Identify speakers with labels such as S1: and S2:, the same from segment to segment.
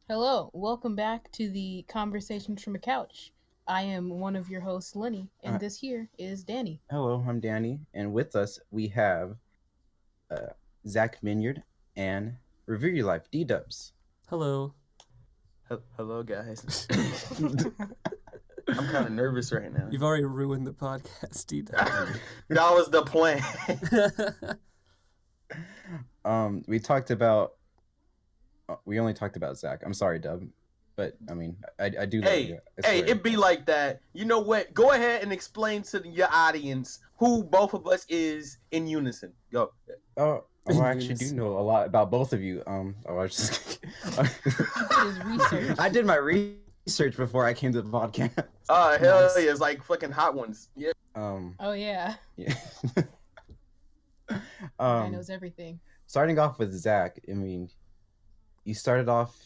S1: Hello, welcome back to the Conversations from a Couch. I am one of your hosts, Leny, and
S2: Uh,
S1: this here is Dany.
S2: Hello, I'm Dany, and with us we have uh, Zach Minyard and ReviewYaLife D-Dubs.
S3: Hello.
S4: Hello, guys. I'm kind of nervous right now.
S3: You've already ruined the podcast, D-Dub.
S4: That was the plan.
S2: We talked about. We only talked about Zach. I'm sorry, Dub, but I mean, I do.
S4: Hey, it be like that. You know what? Go ahead and explain to your audience who both of us is in unison. Go.
S2: I actually do know a lot about both of you. I was just.
S1: Research.
S2: I did my research before I came to the podcast.
S4: Hell yeah, it's like fucking hot ones. Yeah.
S1: Oh yeah,
S2: Yeah.
S1: guy knows everything.
S2: Starting off with Zach, I mean, you started off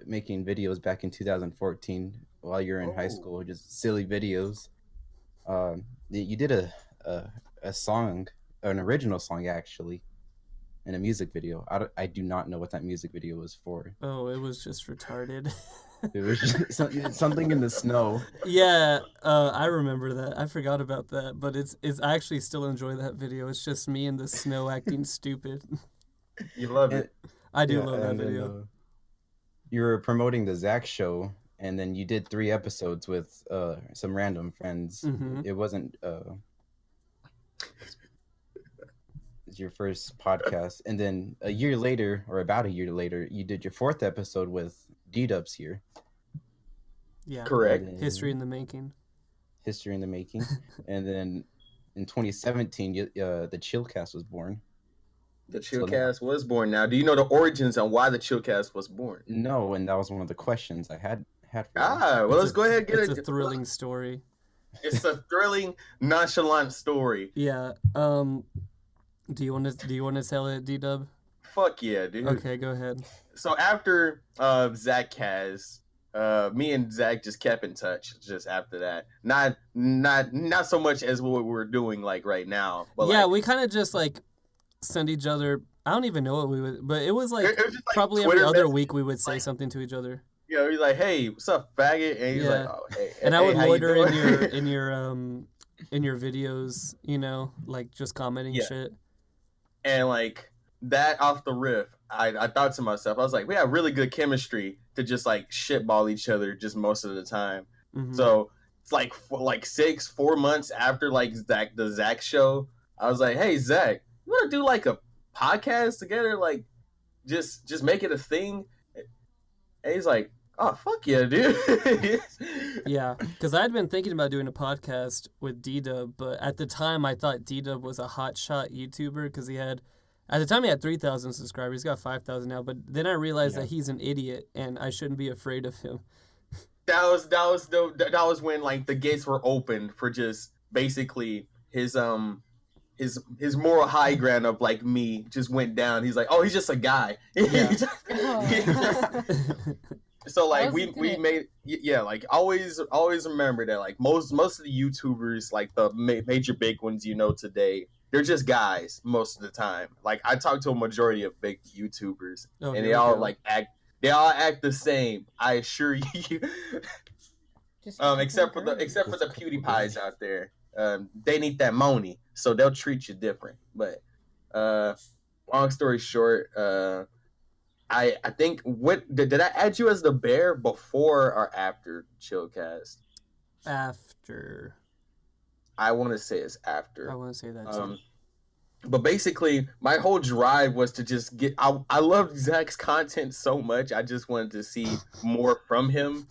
S2: making videos back in 2014 while you were in high school, just silly videos. You did a song, an original song actually, in a music video. I do not know what that music video was for.
S3: Oh, it was just retarded.
S2: It was just something in the snow.
S3: Yeah, I remember that. I forgot about that, but it's I actually still enjoy that video. It's just me in the snow acting stupid.
S4: You love it.
S3: I do love that video.
S2: You were promoting the Zach show, and then you did 3 episodes with some random friends.
S3: Mm-hmm.
S2: It wasn't your first podcast, and then a year later, or about a year later, you did your 4th episode with D-Dubs here.
S3: Yeah,
S4: Correct.
S3: History in the making.
S2: History in the making. And then in 2017, the Chillcast was born.
S4: The Chillcast was born. Now, do you know the origins on why the Chillcast was born?
S2: No, and that was one of the questions I had for you.
S4: Well, let's go ahead and get it.
S3: It's a thrilling story.
S4: It's a thrilling, nonchalant story.
S3: Yeah. Do you want to tell it, D-Dub?
S4: Fuck yeah, dude.
S3: Okay, go ahead.
S4: So after Zach has me and Zach just kept in touch just after that. Not so much as what we're doing like right now. But
S3: yeah, we kind of just like send each other. I don't even know what we would, but it was like,
S4: it was just, like,
S3: probably
S4: Twitter
S3: every other
S4: message,
S3: week we would say
S4: like,
S3: something to each other.
S4: You know, he's like, "Hey, what's up, faggot?" And he's like, "Oh, hey."
S3: And I
S4: hey,
S3: would
S4: how you
S3: loiter
S4: doing?
S3: in your videos, you know, like just commenting shit.
S4: And like that off the riff, I thought to myself, I was like, we have really good chemistry to just like shitball each other just most of the time.
S3: Mm-hmm.
S4: So it's like 4 months after like the Zach show, I was like, hey Zach, you want to do like a podcast together? Like just make it a thing. And he's like, oh fuck yeah, dude.
S3: Yeah, because I'd been thinking about doing a podcast with D-Dub, but at the time I thought D-Dub was a hotshot YouTuber because at the time he had 3,000 subscribers. He's got 5,000 now, but then I realized that he's an idiot and I shouldn't be afraid of him.
S4: That was when like the gates were open for just basically his moral high ground of like me just went down. He's like, oh, he's just a guy.
S3: Yeah.
S4: So like we made like always remember that like most of the YouTubers, like the major big ones you know today, they're just guys most of the time. Like I talk to a majority of big YouTubers, and they all act the same. I assure you. Except for the PewDiePies out there, they need that money, so they'll treat you different. But long story short, I think did I add you as the bear before or after Chillcast?
S3: After.
S4: I want to say it's after.
S3: I want to say that too.
S4: But basically, my whole drive was to just get. I loved Zach's content so much. I just wanted to see more from him.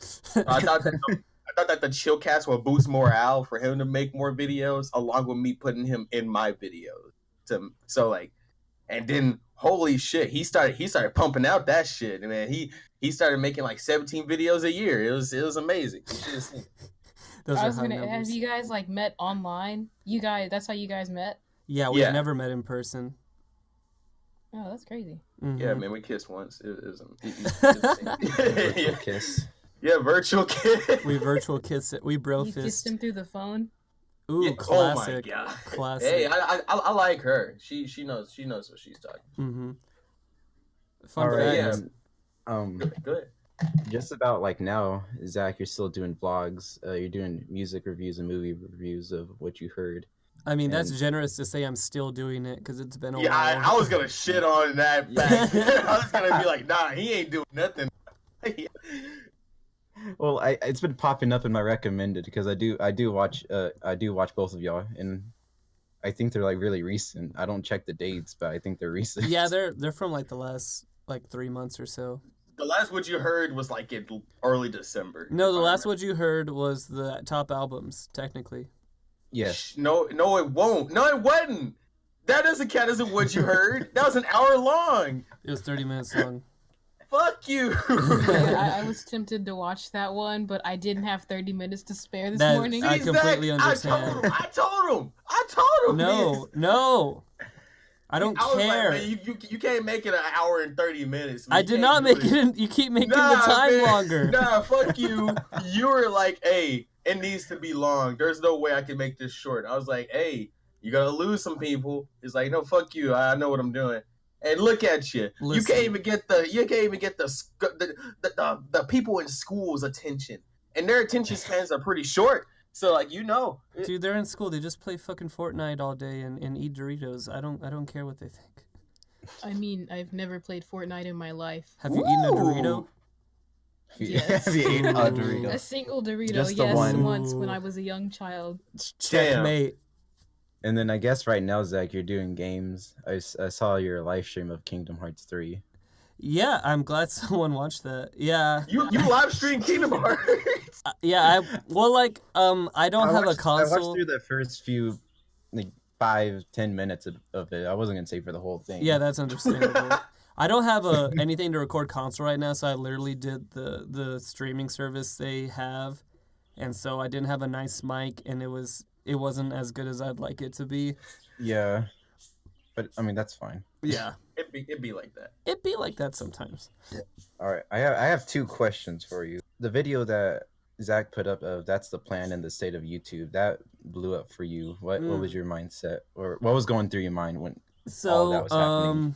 S4: I thought that the Chillcast would boost morale for him to make more videos, along with me putting him in my videos. And then holy shit, he started pumping out that shit. And man, he started making like 17 videos a year. It was amazing. You should have seen.
S1: Have you guys like met online? That's how you guys met?
S3: Yeah, we've never met in person.
S1: Oh, that's crazy.
S3: Mm-hmm.
S4: Yeah, man, we kissed once. It was
S2: virtual kiss.
S4: Yeah, virtual kiss.
S3: We virtual kissed it. We bro fist.
S1: You kissed him through the phone?
S3: Ooh, classic.
S4: Oh my god.
S3: Classic.
S4: Hey, I like her. She knows what she's talking.
S3: Mm-hmm.
S2: Fun fact.
S4: Yeah. Good.
S2: Just about like now, Zach, you're still doing vlogs. You're doing music reviews and movie reviews of what you heard.
S3: I mean, that's
S2: And-
S3: generous to say I'm still doing it because it's been a
S4: Yeah,
S3: while.
S4: I was gonna shit on that fact. I was gonna be like, nah, he ain't doing nothing.
S2: Well, it's been popping up in my recommended because I do watch both of y'all, and I think they're like really recent. I don't check the dates, but I think they're recent.
S3: Yeah, they're from like the last like 3 months or so.
S4: The last what you heard was like in early December.
S3: No, the last what you heard was the top albums, technically.
S2: Yes.
S4: No, it won't. No, it wasn't. That doesn't count as what you heard. That was an hour long.
S3: It was 30 minutes long.
S4: Fuck you.
S1: Yeah, I was tempted to watch that one, but I didn't have 30 minutes to spare this
S3: That-
S1: morning.
S3: I completely understand.
S4: I told him.
S3: No. I don't
S4: I was
S3: care.
S4: like, man, you can't make it an hour and 30 minutes. Man.
S3: I
S4: You
S3: did
S4: can't
S3: not
S4: do
S3: make it. You keep making the time
S4: man.
S3: longer.
S4: Nah, fuck you. You were like, hey, it needs to be long. There's no way I can make this short. I was like, hey, you're gonna lose some people. He's like, no, fuck you. I know what I'm doing. And look at you.
S3: Listen.
S4: You can't even get the people in school's attention, and their attention spans are pretty short. So like
S3: Dude, they're in school. They just play fucking Fortnite all day and eat Doritos. I don't care what they think.
S1: I mean, I've never played Fortnite in my life.
S3: Have you eaten a Dorito?
S1: Yes.
S2: Have you ate a
S3: Ooh.
S2: Dorito?
S1: A single Dorito,
S2: Just the
S1: yes,
S2: one.
S1: once when I was a young child.
S3: Checkmate.
S2: And then I guess right now, Zach, you're doing games. I saw your live stream of Kingdom Hearts 3.
S3: Yeah, I'm glad someone watched that. Yeah.
S4: you live stream Kingdom Hearts.
S3: Yeah, I don't have a console.
S2: I watched through the first few, like 5-10 minutes of it. I wasn't gonna say for the whole thing.
S3: Yeah, that's understandable. I don't have anything to record console right now, so I literally did the streaming service they have, and so I didn't have a nice mic, and it wasn't as good as I'd like it to be.
S2: Yeah, but I mean that's fine.
S3: Yeah,
S4: It'd be like that.
S3: it'd be like that sometimes.
S2: All right, I have 2 questions for you. The video that Zach put up of "That's the Plan" in the state of YouTube that blew up for you. What was your mindset, or what was going through your mind when all that was happening?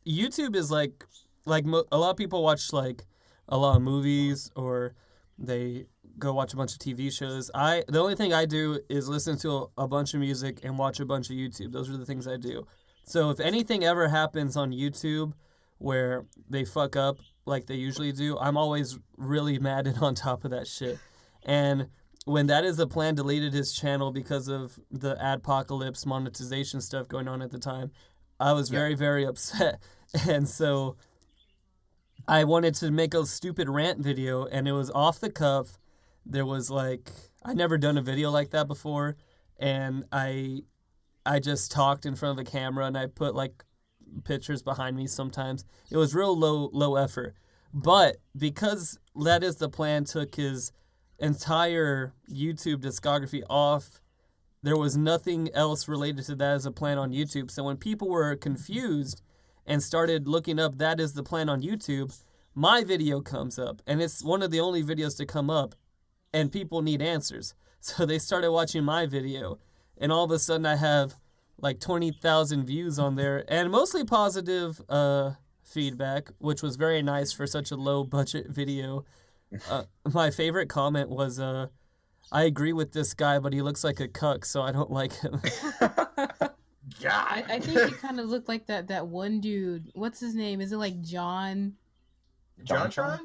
S3: YouTube is like a lot of people watch like a lot of movies or they go watch a bunch of TV shows. The only thing I do is listen to a bunch of music and watch a bunch of YouTube. Those are the things I do. So if anything ever happens on YouTube where they fuck up like they usually do, I'm always really mad and on top of that shit. And when That Is the Plan deleted his channel because of the adpocalypse monetization stuff going on at the time, I was very, very upset. And so I wanted to make a stupid rant video, and it was off the cuff. There was like, I'd never done a video like that before, and I just talked in front of the camera, and I put like pictures behind me sometimes. It was real low effort. But because That Is the Plan took his entire YouTube discography off, there was nothing else related to That Is the Plan on YouTube. So when people were confused and started looking up That Is the Plan on YouTube, my video comes up, and it's one of the only videos to come up, and people need answers. So they started watching my video, and all of a sudden I have like 20,000 views on there, and mostly positive feedback, which was very nice for such a low budget video. My favorite comment was, I agree with this guy, but he looks like a cuck, so I don't like him.
S4: God.
S1: I think he kind of looked like that one dude. What's his name? Is it like John?
S4: JonTron?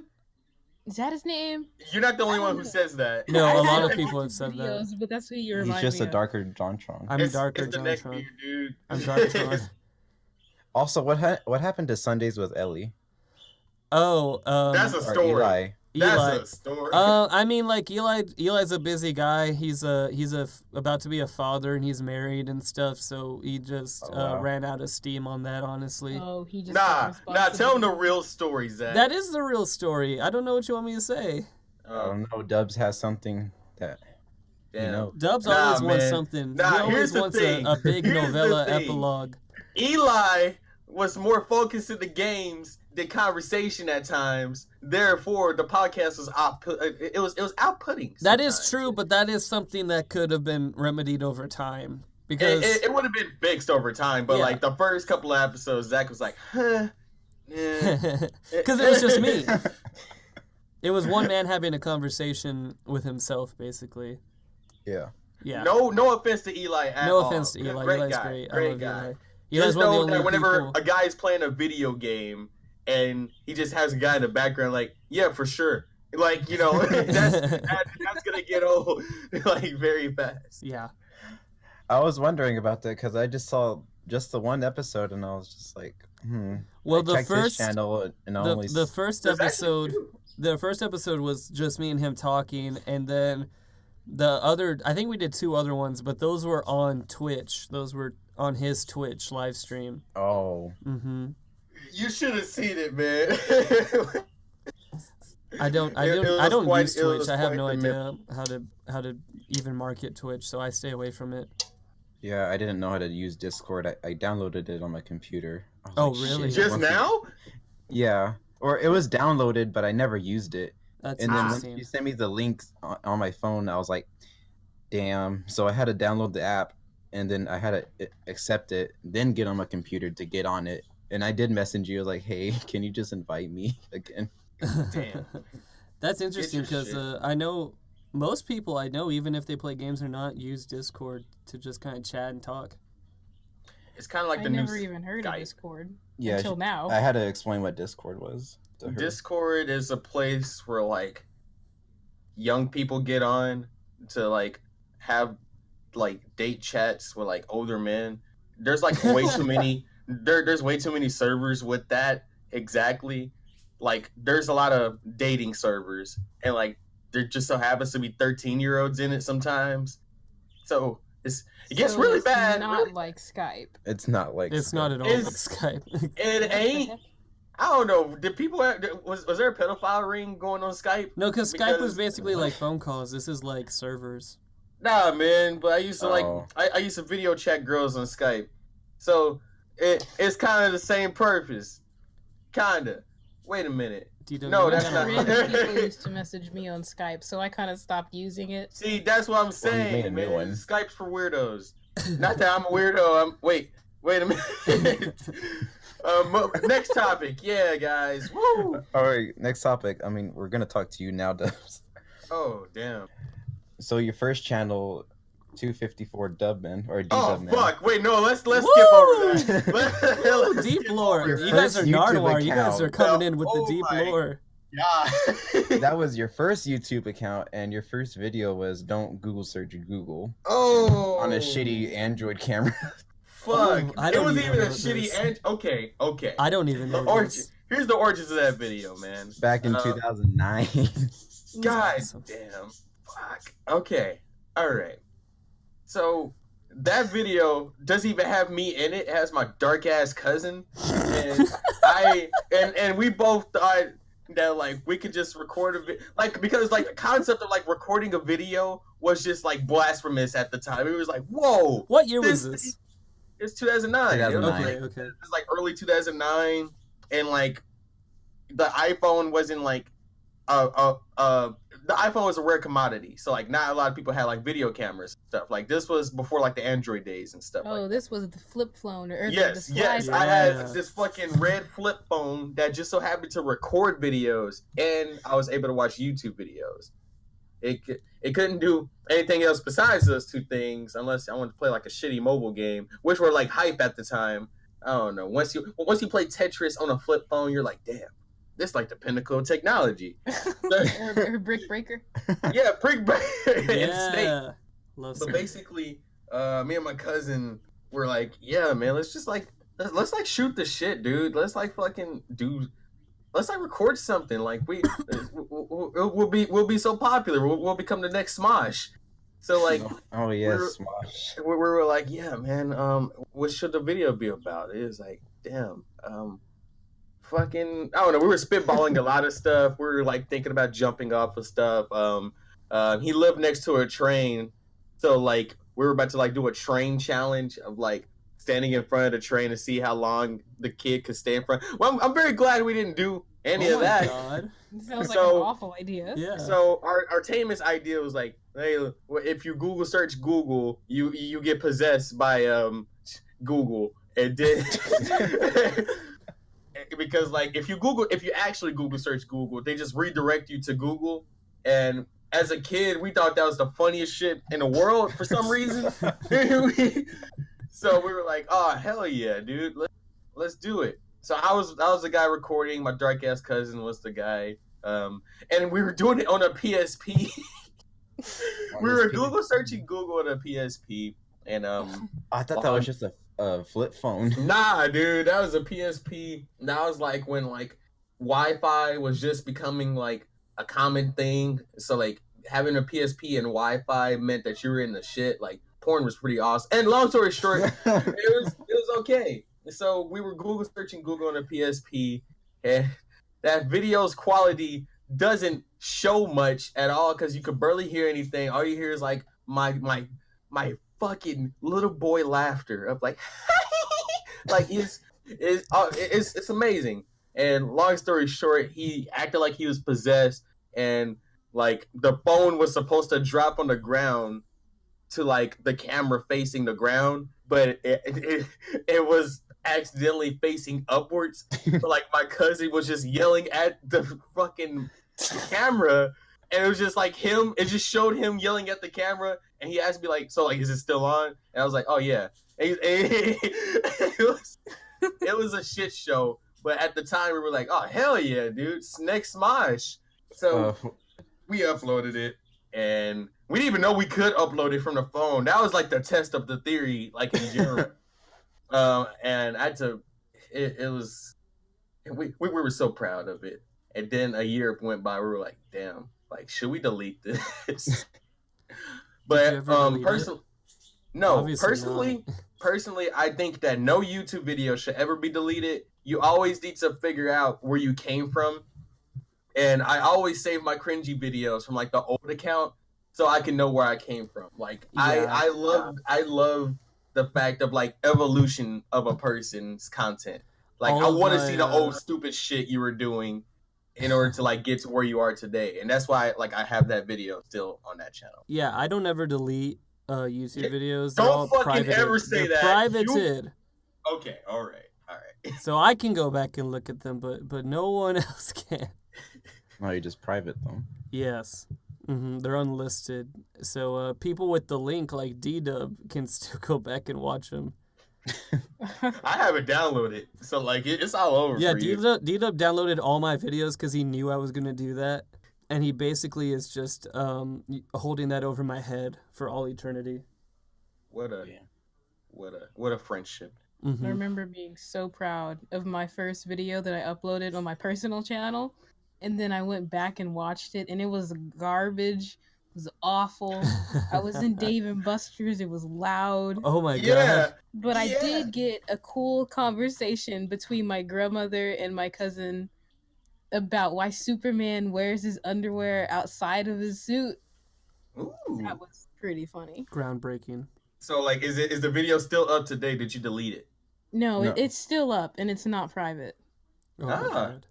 S1: Is that his name?
S4: You're not the only one who says that.
S3: No,
S1: I
S3: a lot
S1: haven't
S3: of people
S1: watched
S3: have said that.
S1: videos, but that's who you
S2: He's
S1: remind
S2: just
S1: me
S2: a
S1: of.
S2: darker JonTron.
S3: I'm darker
S4: it's the neck
S3: JonTron.
S4: beard, dude.
S3: I'm darker John.
S2: Also, what happened to Sundays with Ellie?
S3: Oh,
S4: That's a
S2: Or
S4: story.
S2: Eli?
S4: That's
S3: Eli.
S4: a story.
S3: I mean, like Eli's a busy guy. He's about to be a father, and he's married and stuff. So he just
S2: Oh, wow.
S3: ran out of steam on that. Honestly,
S1: Oh, he just
S4: nah,
S1: got
S4: tell him the real story, Zach.
S3: that is the real story. I don't know what you want me to say.
S2: I don't know. Dubs has something that
S4: Damn.
S2: you know.
S3: Dubs
S4: Nah,
S3: always wants
S4: man.
S3: something.
S4: Nah,
S3: he always
S4: here's the
S3: wants
S4: thing.
S3: a big
S4: Here's the
S3: novella
S4: thing.
S3: epilogue.
S4: Eli was more focused in the games than conversation at times. Therefore, the podcast was it was outputting.
S3: That is
S4: sometimes.
S3: true, but that is something that could have been remedied over time. Because
S4: It would have been fixed over time, but
S3: Yeah.
S4: like the first couple of episodes, Zach was like, "Huh,
S3: Because it was just me. It was one man having a conversation with himself, basically.
S2: Yeah.
S3: Yeah.
S4: No offense to Eli at
S3: No
S4: all.
S3: offense to Eli.
S4: Great
S3: Eli's
S4: guy.
S3: great. I
S4: Great
S3: love
S4: guy.
S3: Eli.
S4: Just
S3: Eli's one of the
S4: know
S3: only
S4: that whenever
S3: people...
S4: a guy's playing a video game and he just has a guy in the background, like, yeah, for sure. Like, you know, that's gonna get old, like, very fast.
S3: Yeah.
S2: I was wondering about that because I just saw just the one episode and I was just like,
S3: Well,
S2: I
S3: the
S2: checked his
S3: first
S2: channel and I
S3: the,
S2: only
S3: the first
S4: There's
S3: episode
S4: actually two.
S3: the first episode was just me and him talking, and then the other, I think we did 2 other ones, but those were on Twitch. Those were on his Twitch live stream.
S2: Oh.
S3: Mm-hmm.
S4: You should have seen it, man.
S3: I don't use Twitch. I have no idea how to even market Twitch, so I stay away from it.
S2: Yeah, I didn't know how to use Discord. I downloaded it on my computer. I was
S3: Oh,
S2: like,
S3: really?
S2: "Shit,
S4: Just
S2: once we-"
S4: now?
S2: Yeah. Or it was downloaded, but I never used it.
S3: That's
S2: And then once
S3: interesting.
S2: you sent me the links on my phone, I was like, damn. So I had to download the app, and then I had to accept it, then get on my computer to get on it. And I did message you, like, hey, can you just invite me again?
S4: Damn.
S3: That's interesting
S4: your
S3: because
S4: shit.
S3: I know most people I know, even if they play games or not, use Discord to just kind of chat and talk.
S4: It's kind of like
S1: I
S4: the new
S1: never even heard of
S4: Skype.
S1: Discord
S2: Yeah,
S1: until now.
S2: I had to explain what Discord was to her.
S4: Discord is a place where like young people get on to like have like date chats with like older men. There's like way too many there's way too many servers with that exactly. Like there's a lot of dating servers and like there just so happens to be 13-year-olds in it sometimes. So it gets
S1: So
S4: really
S1: it's
S4: bad.
S1: Not
S4: really.
S1: like Skype.
S2: It's not like
S3: It's not at all
S4: It's-
S3: like Skype.
S4: It ain't. I don't know. Did people was there a pedophile ring going on Skype?
S3: No, because Skype was
S4: Because-
S3: basically like phone calls. This is like servers.
S4: Nah, man. But I used to like
S2: Oh.
S4: I used to video chat girls on Skype, so it's kind of the same purpose. Kinda. Wait a minute.
S3: DW,
S4: No,
S3: you
S4: that's
S3: gotta-
S4: not-
S1: Random people used to message me on Skype, so I kind of stopped using it.
S4: See, that's what I'm
S2: made a
S4: saying,
S2: new
S4: man.
S2: one.
S4: Skype's for weirdos. Not that I'm a weirdo. Wait a minute. Next topic. Yeah, guys. Woo.
S2: All right, next topic. I mean, we're gonna talk to you now, Dubs.
S4: Oh, damn.
S2: So your first channel, 254 Dubman or D
S4: Oh,
S2: Dubman.
S4: fuck. Wait, no, let's skip
S3: Woo!
S4: over that. Let's
S3: Deep
S4: skip
S3: lore.
S4: over
S2: Your
S3: You
S4: that.
S3: guys are
S2: first YouTube
S3: Nardwar. You guys
S2: account.
S3: are coming in with the
S4: Oh
S3: deep
S4: my
S3: lore.
S4: Yeah.
S2: That was your first YouTube account, and your first video was "Don't Google search Google"
S4: Oh.
S2: on a shitty Android camera.
S4: Fuck.
S3: Oh, I
S4: It
S3: don't
S4: was
S3: even
S4: even a
S3: know
S4: shitty
S3: this.
S4: and okay.
S3: I don't even
S4: The
S3: know
S4: origin.
S3: this.
S4: Here's the origins of that video, man.
S2: Back in
S4: Uh,
S2: 2009.
S4: God
S3: awesome.
S4: damn. Fuck. Okay. All right. So that video doesn't even have me in it. It has my dark ass cousin, and and we both thought that like we could just record a like because like the concept of like recording a video was just like blasphemous at the time. It was like, whoa.
S3: What year was this?
S4: It's 2009. It was
S2: 2009.
S3: Okay,
S4: like,
S3: okay.
S4: it was like early 2009, and like the iPhone wasn't like the iPhone was a rare commodity, so like not a lot of people had like video cameras and stuff. Like this was before like the Android days and stuff.
S1: Oh,
S4: like
S1: this was the flip phone or
S4: yes,
S1: the
S4: yes.
S1: slide
S4: I
S3: Yeah.
S4: had this fucking red flip phone that just so happened to record videos, and I was able to watch YouTube videos. It couldn't do anything else besides those two things unless I wanted to play like a shitty mobile game, which were like hype at the time. I don't know. Once you play Tetris on a flip phone, you're like, damn, this is like the pinnacle of technology.
S1: or Brick Breaker.
S4: Yeah, Brick Breaker and Snake.
S3: Yeah. Love
S4: But
S3: Snake.
S4: basically, me and my cousin were like, yeah, man, let's like shoot the shit, dude. Let's like fucking do. Let's like record something. Like we'll be so popular. We'll become the next Smosh. So like
S2: Oh yes,
S4: we're-
S2: Smosh.
S4: we were like, yeah, man. What should the video be about? It was like, damn. Fucking, I don't know. We were spitballing a lot of stuff. We were like thinking about jumping off of stuff. He lived next to a train, so like we were about to like do a train challenge of like standing in front of the train to see how long the kid could stay in front. Well, I'm very glad we didn't do any
S3: Oh
S4: of
S3: my
S4: that.
S3: God.
S1: It sounds like
S4: So-
S1: an awful idea.
S3: Yeah.
S4: So our Tamus idea was like, hey, if you Google search Google, you get possessed by Google, and then because like if you actually Google search Google, they just redirect you to Google. And as a kid, we thought that was the funniest shit in the world for some reason. So we were like, oh hell yeah, dude, let's do it. So I was the guy recording. My dark ass cousin was the guy, and we were doing it on a PSP. We were Google searching Google on a PSP, and
S2: I thought that was just a flip phone.
S4: Nah, dude, that was a PSP. That was like when like Wi-Fi was just becoming like a common thing. So like having a PSP and Wi-Fi meant that you were in the shit. Like porn was pretty awesome. And long story short, it was okay. So we were Google searching Google on a PSP, and that video's quality doesn't show much at all because you could barely hear anything. All you hear is like my fucking little boy laughter of like, like it's amazing. And long story short, he acted like he was possessed, and like the phone was supposed to drop on the ground to like the camera facing the ground, but it was accidentally facing upwards. So like my cousin was just yelling at the fucking camera, and it was just like him. It just showed him yelling at the camera, and he asked me like, "So like, is it still on?" And I was like, "Oh yeah." And it was a shit show, but at the time we were like, "Oh hell yeah, dude, next Smosh." So we uploaded it, and we didn't even know we could upload it from the phone. That was like the test of the theory, like in general. And I had to. It was. We were so proud of it. And then a year went by. We were like, "Damn, like, should we delete this?" But personally, I think that no YouTube video should ever be deleted. You always need to figure out where you came from. And I always save my cringy videos from like the old account so I can know where I came from. Like I love the fact of like evolution of a person's content. Like I want to see the old stupid shit you were doing in order to like get to where you are today. And that's why like I have that video still on that channel.
S3: Yeah, I don't ever delete YouTube videos.
S4: Don't fucking ever say that.
S3: Privated.
S4: Okay, all right.
S3: So I can go back and look at them, but no one else can.
S2: No, you just private them.
S3: Yes. They're unlisted. So people with the link like D-Dub can still go back and watch them.
S4: I have it downloaded, so like it's all over.
S3: Yeah,
S4: for
S3: D-Dub downloaded all my videos because he knew I was gonna do that, and he basically is just holding that over my head for all eternity.
S4: What a friendship.
S1: I remember being so proud of my first video that I uploaded on my personal channel, and then I went back and watched it, and it was garbage. It was awful. I was in Dave and Buster's. It was loud.
S3: Oh my god.
S1: But I did get a cool conversation between my grandmother and my cousin about why Superman wears his underwear outside of his suit.
S4: Ooh.
S1: That was pretty funny.
S3: Groundbreaking.
S4: So like is the video still up to date? Did you delete it?
S1: No. It's still up, and it's not private.
S3: Oh my god.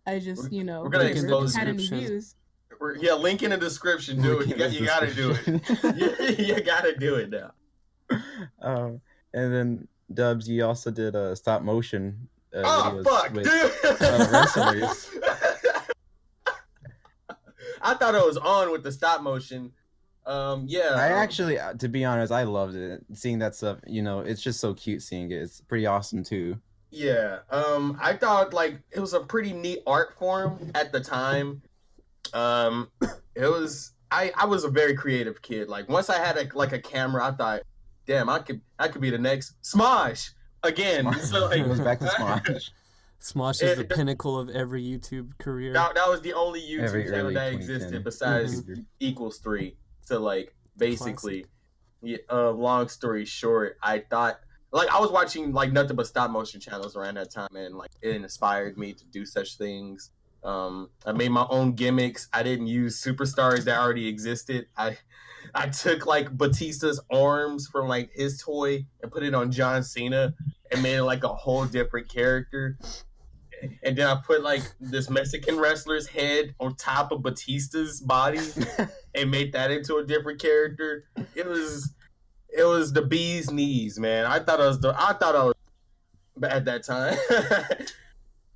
S1: I just,
S4: we're gonna expose
S1: had any views.
S4: Link in the description. Do it. You gotta do it. You gotta do it now.
S2: And then Dubs, you also did a stop motion.
S4: Oh
S2: videos
S4: fuck,
S2: with,
S4: dude!
S2: wrestlers.
S4: I thought it was on with the stop motion. Yeah.
S2: I actually, to be honest, I loved it. Seeing that stuff, it's just so cute seeing it. It's pretty awesome too.
S4: Yeah. I thought like it was a pretty neat art form at the time. It was I was a very creative kid. Like once I had a camera, I thought, damn, I could be the next Smosh again.
S2: Smosh.
S4: So like,
S2: it goes back to Smosh.
S3: Smosh is the pinnacle of every YouTube career.
S4: That was the only YouTube channel that existed besides Equals 3. So like basically, long story short, I thought like I was watching like nothing but stop motion channels around that time, and like it inspired me to do such things. I made my own gimmicks. I didn't use superstars that already existed. I took like Batista's arms from like his toy and put it on John Cena and made it like a whole different character. And then I put like this Mexican wrestler's head on top of Batista's body and made that into a different character. It was the bee's knees, man. I thought I was at that time.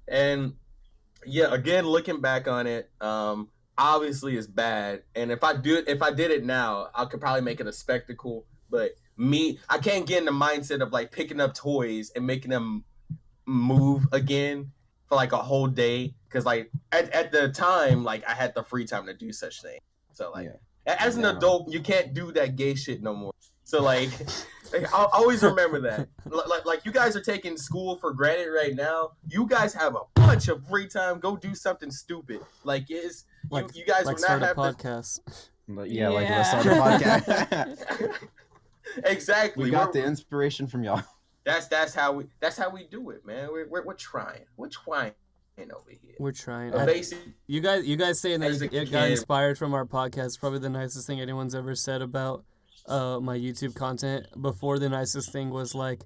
S4: And yeah, again, looking back on it, obviously it's bad. And if I did it now, I could probably make it a spectacle. But I can't get in the mindset of like picking up toys and making them move again for like a whole day. Because like at the time, like I had the free time to do such things. So like as an adult, you can't do that gay shit no more. So like I'll always remember that. Like you guys are taking school for granted right now. You guys have a bunch of free time. Go do something stupid. Like you guys
S3: like
S4: will not have
S3: podcast.
S2: Like let's start a podcast.
S4: Exactly.
S2: We got the inspiration from y'all.
S4: That's how we do it, man. We're trying. We're trying over here.
S3: We're trying. You guys saying that it got inspired from our podcast is probably the nicest thing anyone's ever said about my YouTube content. Before, the nicest thing was like,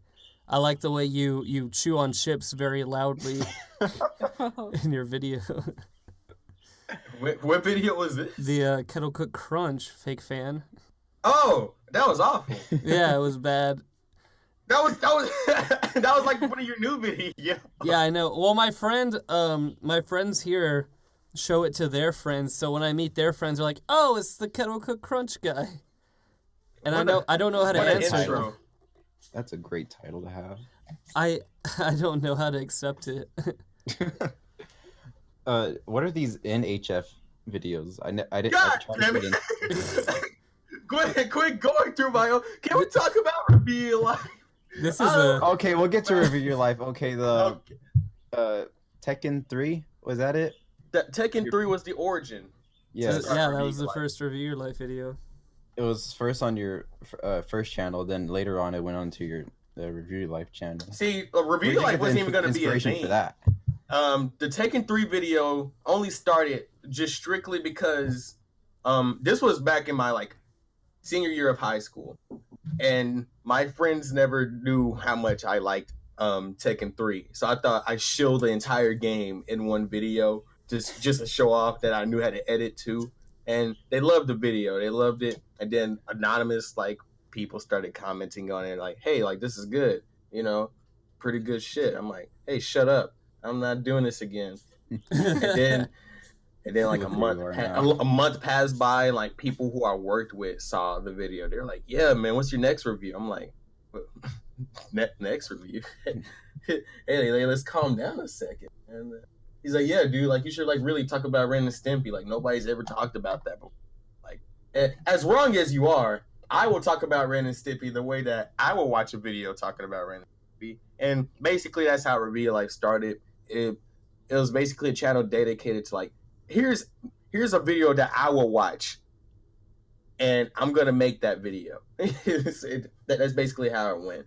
S3: I like the way you chew on chips very loudly in your video.
S4: What video was this?
S3: The Kettle Cook Crunch fake fan.
S4: Oh, that was awful.
S3: Yeah, it was bad.
S4: That was like one of your new videos.
S3: Yeah, I know. Well, my friends here show it to their friends, so when I meet their friends, they're like, "Oh, it's the Kettle Cook Crunch guy." And I don't know how to answer it.
S2: That's a great title to have.
S3: I don't know how to accept it.
S2: What are these NHF videos? I didn't.
S4: God damn it! Quit going through my own. Can we talk about ReviewYaLife?
S3: This is
S2: okay. We'll get to ReviewYaLife. Okay, Tekken 3, was that it?
S4: Tekken 3 was the origin.
S2: Yes.
S3: Yeah, that was the first ReviewYaLife video.
S2: It was first on your first channel, then later on it went on to your ReviewYaLife channel.
S4: See, ReviewYaLife wasn't even going to be a thing.
S2: For that.
S4: The Tekken 3 video only started just strictly because this was back in my like senior year of high school, and my friends never knew how much I liked Tekken 3, so I thought I shilled the entire game in one video just to show off that I knew how to edit too. And they loved the video, they loved it. And then anonymous like people started commenting on it like, hey, like this is good, you know, pretty good shit. I'm like, hey, shut up, I'm not doing this again. and then like a month passed by, and like people who I worked with saw the video. They're like, yeah, man, what's your next review? I'm like, next review? Hey, let's calm down a second. And he's like, yeah, dude, like you should like really talk about Ren and Stimpy. Like nobody's ever talked about that before. Like as wrong as you are, I will talk about Ren and Stimpy the way that I will watch a video talking about Ren and Stimpy. And basically that's how ReviewYaLife started. It was basically a channel dedicated to like, here's a video that I will watch, and I'm gonna make that video. That's basically how it went.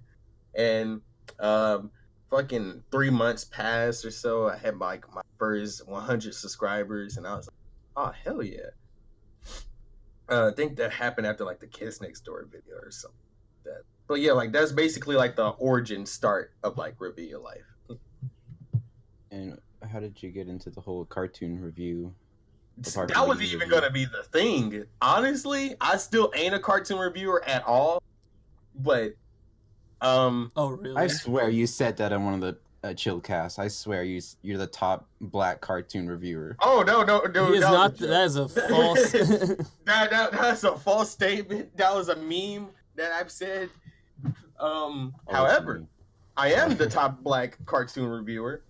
S4: And fucking 3 months passed or so. I had my first 100 subscribers, and I was like, oh hell yeah. I think that happened after like the Kids Next Door video or something like that. But yeah, like that's basically like the origin start of like ReviewYaLife.
S2: And how did you get into the whole cartoon review?
S4: That was even going to be the thing. Honestly, I still ain't a cartoon reviewer at all. But,
S3: oh really?
S2: I swear you said that on one of the Chillcasts. I swear you're the top black cartoon reviewer.
S4: Oh no,
S3: he is not. That is a false.
S4: That's a false statement. That was a meme that I've said. However, I am the top black cartoon reviewer.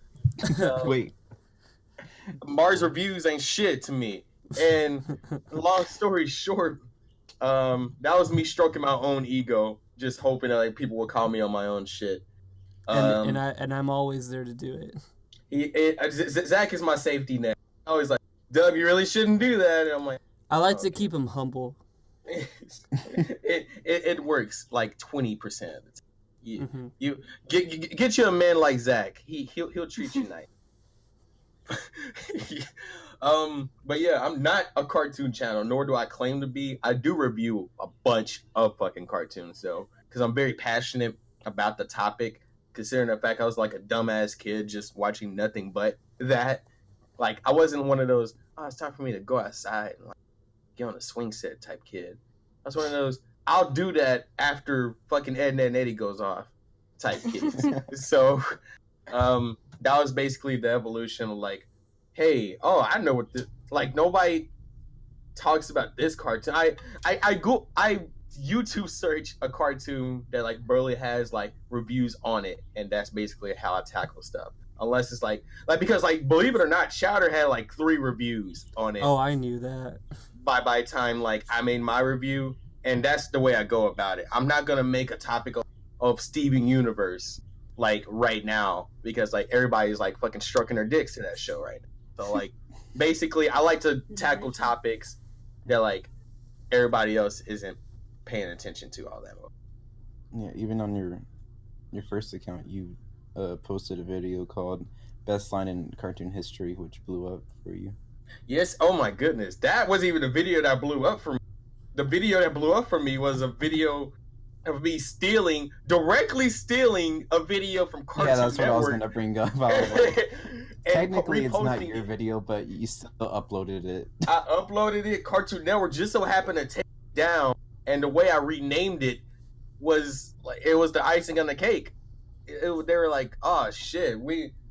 S2: Wait.
S4: Mars reviews ain't shit to me. And long story short, that was me stroking my own ego, just hoping that like people would call me on my own shit.
S3: And I'm always there to do it.
S4: Zach is my safety net. I always like, Dub, you really shouldn't do that. And I'm like,
S3: I like to keep him humble.
S4: It works like 20% of the time. You get you a man like Zach. He'll treat you nice. But yeah, I'm not a cartoon channel, nor do I claim to be. I do review a bunch of fucking cartoons though, because I'm very passionate about the topic, considering the fact I was like a dumbass kid just watching nothing but that. Like I wasn't one of those, oh, it's time for me to go outside and like get on a swing set type kid. I was one of those, I'll do that after fucking Ed, Ed and Eddie goes off type kids. So That was basically the evolution of like, hey, oh, I know what this, like, nobody talks about this cartoon. I YouTube search a cartoon that like barely has like reviews on it, and that's basically how I tackle stuff. Unless it's like because like believe it or not, Chowder had like 3 reviews on it.
S3: Oh, I knew that.
S4: By the time like I made my review, and that's the way I go about it. I'm not gonna make a topic of Steven Universe like right now because like everybody's like fucking stroking their dicks to that show right now. So like basically, I like to tackle topics that like everybody else isn't paying attention to all that much.
S2: Yeah, even on your first account, you posted a video called "Best Line in Cartoon History," which blew up for you.
S4: Yes. Oh my goodness, that wasn't even a video that blew up for me. The video that blew up for me was a video of me directly stealing a video from Cartoon
S2: Yeah, that's what
S4: Network.
S2: I was gonna bring up. I was like,
S4: And
S2: technically, it's not
S4: reposting
S2: your
S4: it.
S2: video, but you still uploaded it.
S4: I uploaded it. Cartoon Network just so happened to take it down, and the way I renamed it was like it was the icing on the cake. They were like, "Oh shit!"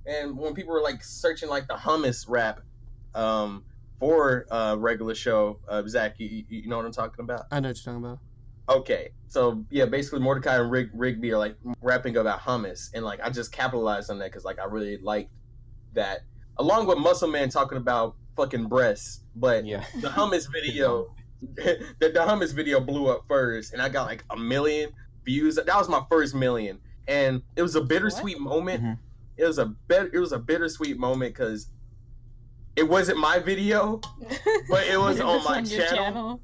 S4: And when people were like searching like the hummus rap, for regular show, Zach, you know what I'm talking about?
S3: I know what you're talking about.
S4: Okay, so yeah, basically Mordecai and Rigby are like rapping about hummus, and like I just capitalized on that because like I really liked that, along with Muscle Man talking about fucking breasts. But
S2: Yeah.
S4: the hummus video, the hummus video blew up first, and I got like 1 million views. That was my first million, and it was a bittersweet moment.
S2: Mhm.
S4: It was a bittersweet moment because it wasn't my video, but it was on my
S1: your
S4: channel.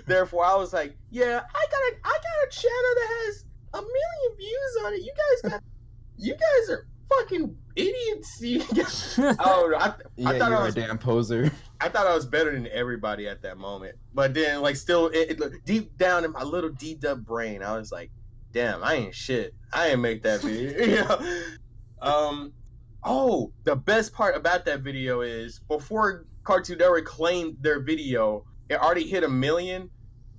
S4: Therefore, I was like, "Yeah, I got a channel that has 1 million views on it. You guys are fucking idiots." I don't know. I
S2: Yeah,
S4: thought
S2: you're
S4: I
S2: a
S4: was
S2: damn poser.
S4: I thought I was better than everybody at that moment. But then, like, still, deep down in my little D-dub brain, I was like, "Damn, I ain't shit. I ain't make that video." You know? Oh, the best part about that video is before Cartoon Network claimed their video, it already hit 1 million,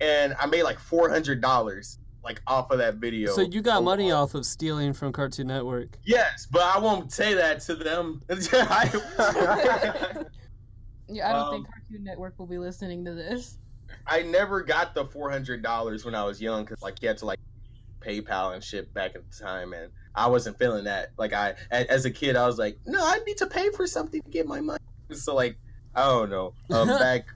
S4: and I made like $400 like off of that video.
S3: So you got money off of stealing from Cartoon Network.
S4: Yes, but I won't say that to them.
S1: Yeah, I don't think Cartoon Network will be listening to this.
S4: I never got the $400 when I was young because like you had to like PayPal and shit back at the time, and I wasn't feeling that. Like as a kid, I was like, no, I need to pay for something to get my money. So like, I don't know. Back,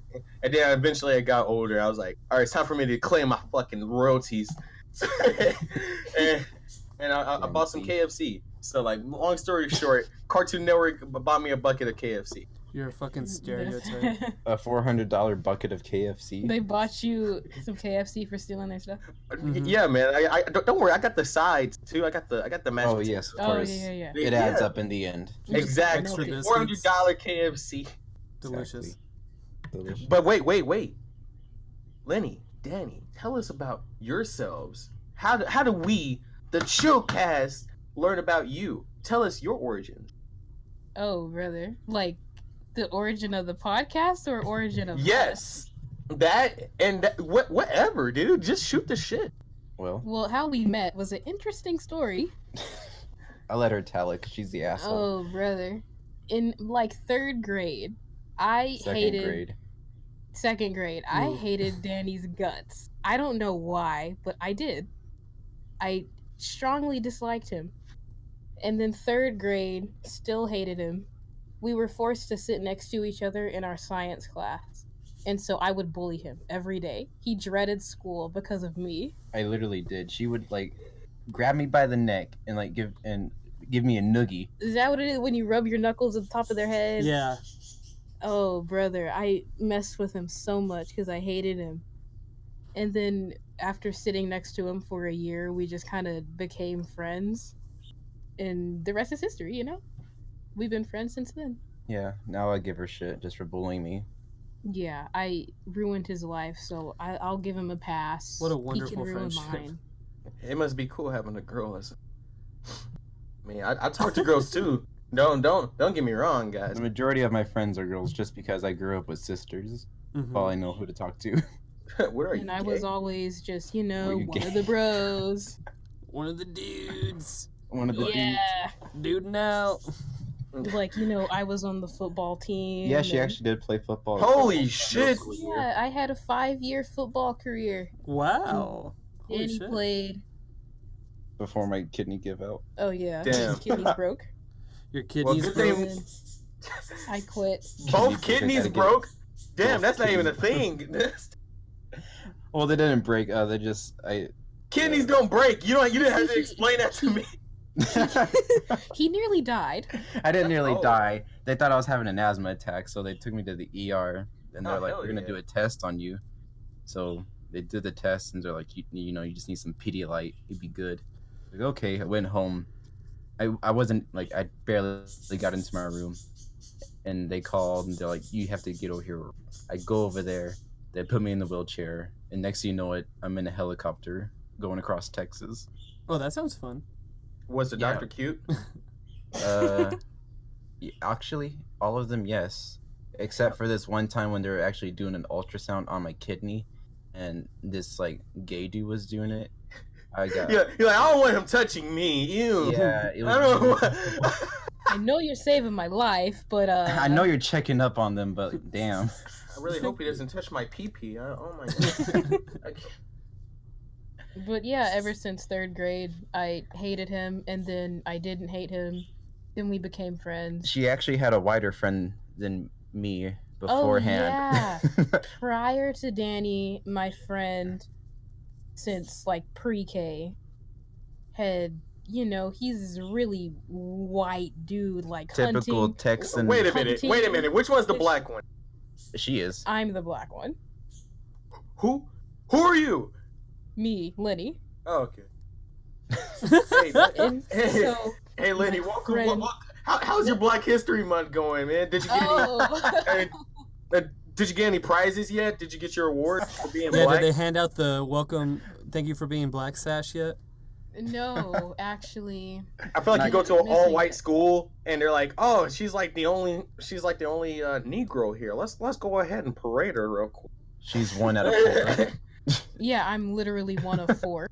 S4: and then eventually I got older. I was like, all right, it's time for me to claim my fucking royalties. and I bought some KFC. So like, long story short, Cartoon Network bought me a bucket of KFC.
S3: You're a fucking stereotype.
S2: A $400 bucket of KFC.
S1: They bought you some KFC for stealing their stuff.
S3: Mhm.
S4: Yeah, man. I don't worry. I got the sides too. I got the mashed
S2: Oh
S4: potatoes.
S2: yes, of
S1: Oh,
S2: course.
S1: yeah.
S2: It adds up in the end.
S4: Exactly.
S3: Extra
S4: $400
S3: biscuits.
S4: KFC.
S3: Delicious.
S2: Delicious.
S4: But wait. Leny, Dany, tell us about yourselves. How do we, the Chillcast, learn about you? Tell us your origins.
S1: Oh, brother. Like, the origin of the podcast or origin of
S4: Yes. That and that, whatever, dude. Just shoot the shit.
S2: Well,
S1: Well, how we met was an interesting story.
S2: I let her tell it 'cause she's the asshole.
S1: Oh, brother. In, like, 3rd grade, I
S2: Second
S1: hated...
S2: grade.
S1: 2nd grade, I
S3: Ooh.
S1: hated Danny's guts. I don't know why, but I did. I strongly disliked him. And then 3rd grade, still hated him. We were forced to sit next to each other in our science class. And so I would bully him every day. He dreaded school because of me.
S2: I literally did. She would like grab me by the neck and like give me a noogie.
S1: Is that what it is when you rub your knuckles at the top of their head?
S3: Yeah.
S1: Oh, brother, I messed with him so much because I hated him. And then after sitting next to him for a year, we just kind of became friends. And the rest is history, you know? We've been friends since then.
S2: Yeah, now I give her shit just for bullying me.
S1: Yeah, I ruined his life, so I'll give him a pass.
S3: What a
S1: He
S3: wonderful
S1: can ruin
S3: friendship.
S1: mine.
S4: It must be cool having a girl as. I mean, I talk to girls too. Don't get me wrong, guys.
S2: The majority of my friends are girls just because I grew up with sisters.
S3: Mhm.
S2: All I know who to talk to.
S4: What are you?
S1: And I
S4: gay?
S1: was always just,
S2: Were you
S1: one
S2: gay?
S1: of the bros.
S3: One of the dudes.
S2: One of the
S1: Yeah.
S3: Dude, now.
S1: Like, I was on the football team.
S2: Yeah, she
S1: and-
S2: actually did play football.
S4: Holy shit!
S1: Yeah, I had a 5-year football career.
S3: Wow. Holy
S1: And he
S3: shit.
S1: played.
S2: Before my kidney gave out.
S1: Oh, yeah.
S4: Damn.
S1: His kidneys broke.
S3: Your
S4: Well,
S3: kidneys
S4: good
S3: broke.
S4: thing
S1: And I quit.
S4: both kidneys broke. Damn,
S2: both
S4: that's not even a
S2: kidneys
S4: thing.
S2: Well, they didn't break. They just
S4: Kidneys don't break. You didn't have to explain that to me.
S1: He nearly died.
S2: I didn't nearly
S4: Oh.
S2: die. They thought I was having an asthma attack, so they took me to the ER, and they're
S4: Oh,
S2: like,
S4: hell
S2: "We're gonna
S4: yeah.
S2: do a test on you." So they did the test, and they're like, "You just need some Pedialyte. You'd be good." Like, okay, I went home. I wasn't like I barely got into my room, and they called, and they're like, "You have to get over here." I go over there. They put me in the wheelchair, and next thing you know it, I'm in a helicopter going across Texas.
S3: Oh, that sounds fun.
S4: Was the
S2: Yeah.
S4: doctor cute?
S2: Actually, all of them, yes, except for this one time when they were actually doing an ultrasound on my kidney, and this like gay dude was doing it. I got
S4: Yeah, you're like, I don't want him touching me. Ew.
S2: yeah. It
S4: I don't
S2: was.
S4: know.
S1: I know you're saving my life, but
S2: I know you're checking up on them, but damn.
S4: I really hope he doesn't touch my pee-pee. Oh my god. I can't-
S1: But yeah, ever since 3rd grade, I hated him, and then I didn't hate him. Then we became friends.
S2: She actually had a wider friend than me beforehand.
S1: Prior to Danny, my friend, since like pre-K, had he's this really white dude, like
S2: Typical
S1: hunting.
S2: Texan.
S4: Wait a minute. Which one's the black one?
S2: She is.
S1: I'm the black one.
S4: Who are you?
S1: Me, Leny.
S4: Oh, okay. Hey,
S1: And
S4: hey,
S1: so,
S4: hey, Leny,
S1: my
S4: welcome.
S1: friend-
S4: How's your Black History Month going, man? Did you get
S1: oh,
S4: did you get any prizes yet? Did you get your award for being
S3: Yeah,
S4: black?
S3: did they hand out the welcome, thank you for being black sash yet?
S1: no, actually,
S4: I feel like you
S2: Not
S4: go to an
S1: missing
S4: all-white
S1: it.
S4: school and they're like, "Oh, she's like the only Negro here. Let's go ahead and parade her real quick."
S2: She's 1 out of 4.
S1: yeah, I'm literally one of 4.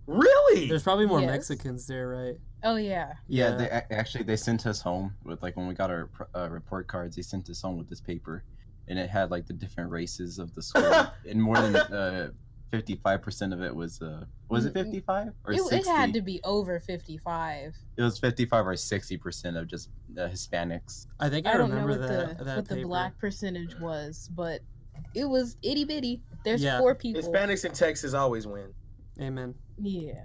S4: Really?
S3: There's probably more
S1: Yes.
S3: Mexicans there, right?
S1: Oh yeah.
S2: Yeah, they sent us home with like when we got our report cards. They sent us home with this paper, and it had like the different races of the school, and more than 55% of it was it 55 or 60?
S1: It had to be over 55.
S2: It was 55 or 60% of just Hispanics.
S3: I think
S1: I don't know
S3: remember
S1: what
S3: that
S1: the
S3: paper.
S1: black percentage was, but it was itty bitty. There's
S3: Yeah.
S1: 4 people.
S4: Hispanics in Texas always win.
S3: Amen.
S1: Yeah.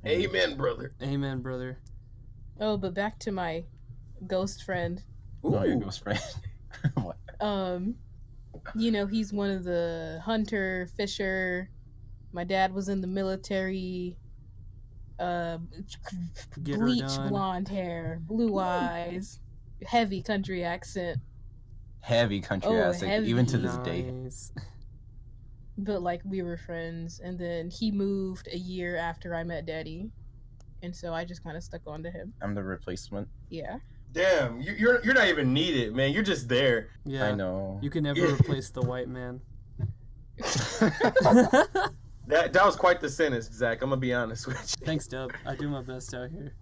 S4: Amen, brother.
S3: Amen, brother.
S1: Oh, but back to my ghost friend.
S2: Oh, your
S4: Ooh.
S2: ghost friend. What?
S1: He's one of the hunter, fisher. My dad was in the military.
S3: Get her
S1: Bleach
S3: done.
S1: blonde hair, blue eyes, heavy country accent.
S2: Heavy country
S1: Oh,
S2: accent,
S1: heavy.
S2: even to this day.
S3: Nice.
S1: But like we were friends, and then he moved a year after I met Daddy, and so I just kind of stuck on to him.
S2: I'm the replacement.
S1: Yeah.
S4: Damn, you're not even needed, man. You're just there.
S3: Yeah.
S2: I know.
S3: You can never
S4: Yeah.
S3: replace the white man.
S4: That was quite the sentence, Zach. I'm gonna be honest with you.
S3: Thanks, Dub. I do my best out here.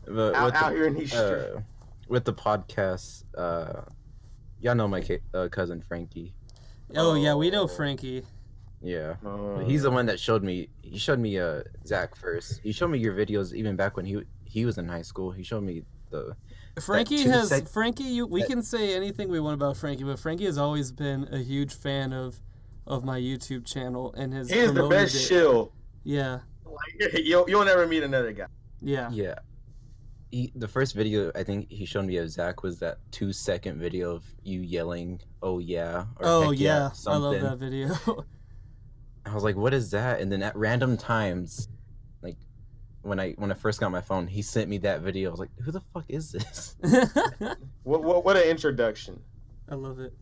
S2: But
S4: Out here in these streets.
S2: with the podcast, y'all know my cousin Frankie.
S3: Oh, yeah, we know
S4: Oh.
S3: Frankie.
S2: Yeah, he's the one that showed me. He showed me Zach first. He showed me your videos even back when he was in high school. He showed me the.
S3: Frankie
S2: two
S3: has
S2: sec-
S3: Frankie. We can say anything we want about Frankie, but Frankie has always been a huge fan of my YouTube channel and has
S4: He is the
S3: promoted
S4: best
S3: it.
S4: shill.
S3: Yeah,
S4: Like, you'll never meet another guy.
S3: yeah.
S2: Yeah. The first video I think he showed me of Zach was that 2-second video of you yelling, "Oh yeah!" or
S3: Oh
S2: "Heck
S3: yeah, I
S2: something.
S3: love that video.
S2: I was like, "What is that?" And then at random times, like when I first got my phone, he sent me that video. I was like, "Who the fuck is this?"
S4: What an introduction.
S3: I love it.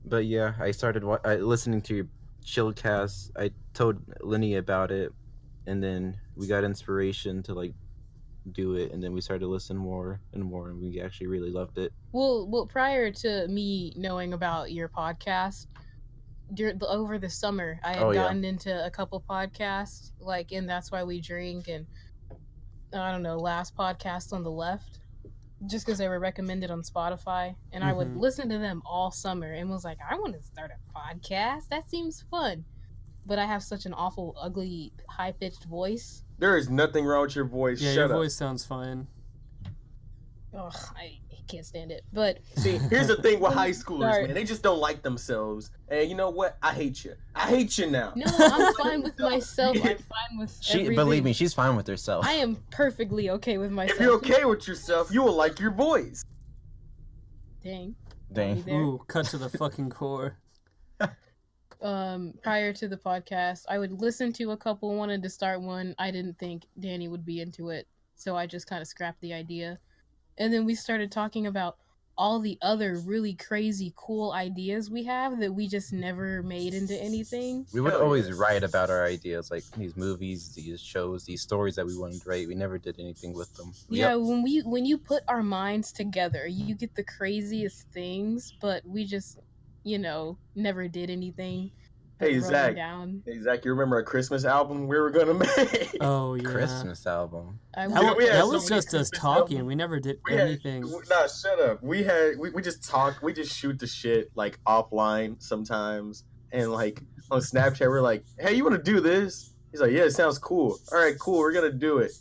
S2: But yeah, I started listening to your Chillcast. I told Leny about it, and then we got inspiration to like do it, and then we started to listen more and more, and we actually really loved it.
S1: Well, prior to me knowing about your podcast, over the summer, I had
S2: Oh, yeah.
S1: gotten into a couple podcasts, and That's Why We Drink, and I don't know, last podcast on the left, just because they were recommended on Spotify, and I would listen to them all summer and was like, I want to start a podcast. That seems fun. But I have such an awful, ugly, high-pitched voice.
S4: There is nothing wrong with your voice.
S3: Yeah,
S4: Shut
S3: your
S4: up.
S3: voice sounds fine.
S1: Ugh, I can't stand it. But
S4: See, here's the thing with high schoolers,
S1: Sorry.
S4: man. They just don't like themselves. And you know what? I hate you. I hate you now.
S1: no, I'm fine with myself. I'm fine with everything.
S2: Believe me, she's fine with herself.
S1: I am perfectly okay with myself.
S4: If you're okay with yourself, you will like your voice.
S1: Dang.
S2: Dang.
S1: There.
S3: Ooh, cut to the fucking core.
S1: Prior to the podcast, I would listen to a couple, wanted to start one. I didn't think Danny would be into it, so I just kind of scrapped the idea. And then we started talking about all the other really crazy, cool ideas we have that we just never made into anything.
S2: We would
S4: Hell
S2: always
S4: yes.
S2: write about our ideas, like these movies, these shows, these stories that we wanted to write. We never did anything with them.
S1: Yeah, when you put our minds together, you get the craziest things, but we just, never did anything. but
S4: Hey,
S1: wrote
S4: Zach.
S1: them down.
S4: Hey, Zach, you remember a Christmas album we were going to make?
S3: Oh, yeah.
S2: Christmas album.
S1: I
S3: That,
S1: would-
S4: we had
S3: that
S4: so
S3: was
S4: many
S3: just us
S4: Christmas
S3: talking.
S4: albums.
S3: We never did
S4: We had-
S3: anything.
S4: Nah, shut up. We just talk. We just shoot the shit like offline sometimes, and like on Snapchat, we're like, "Hey, you want to do this?" He's like, "Yeah, it sounds cool. All right, cool. We're gonna do it."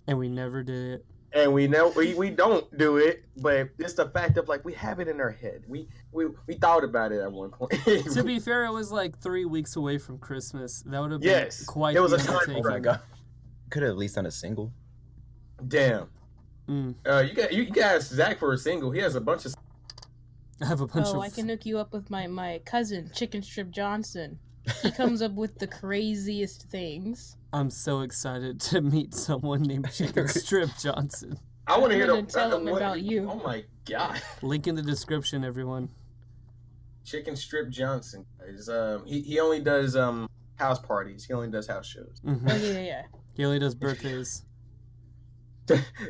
S3: And we never did it.
S4: And we know we don't do it, but it's the fact of like we have it in our head. We thought about it at one point.
S3: To be fair, it was like 3 weeks away from Christmas. That would have been
S4: Yes,
S3: quite
S4: it was
S3: the
S4: a time
S3: undertaking.
S2: Oh my god. Could have at least done a single.
S4: Damn.
S3: Mm.
S4: You can ask Zach for a single. He has a bunch of.
S3: I have a bunch
S1: Oh,
S3: of...
S1: I can hook you up with my cousin, ChickenStripJohnson. He comes up with the craziest things.
S3: I'm so excited to meet someone named ChickenStripJohnson.
S4: I want to hear
S1: gonna
S4: the.
S1: tell him
S4: what-
S1: about you.
S4: Oh my god.
S3: Link in the description, everyone.
S4: ChickenStripJohnson is he only does house parties. He only does house shows.
S3: Mhm.
S1: Oh yeah.
S3: He only does birthdays.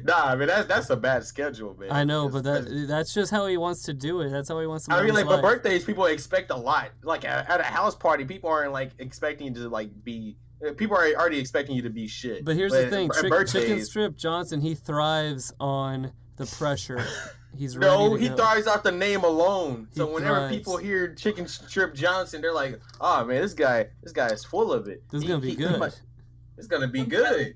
S4: Nah, I mean that's a bad schedule, man.
S3: I know, but
S4: That's-
S3: that's just how he wants to do it. That's how he wants to live
S4: I mean,
S3: his
S4: like, but
S3: life.
S4: birthdays, people expect a lot. Like, at a house party, people aren't, like, expecting you to, like, be... People are already expecting you to be shit.
S3: But here's the thing,
S4: at
S3: Chicken
S4: birthdays-
S3: Strip Johnson, he thrives on the pressure. He's
S4: No,
S3: ready
S4: he
S3: to go.
S4: thrives off the name alone. So
S3: He
S4: whenever
S3: thrives.
S4: people hear Chicken Strip Johnson, they're like, "Oh man, this guy is full of it.
S3: This is gonna be good.
S4: It's gonna be good."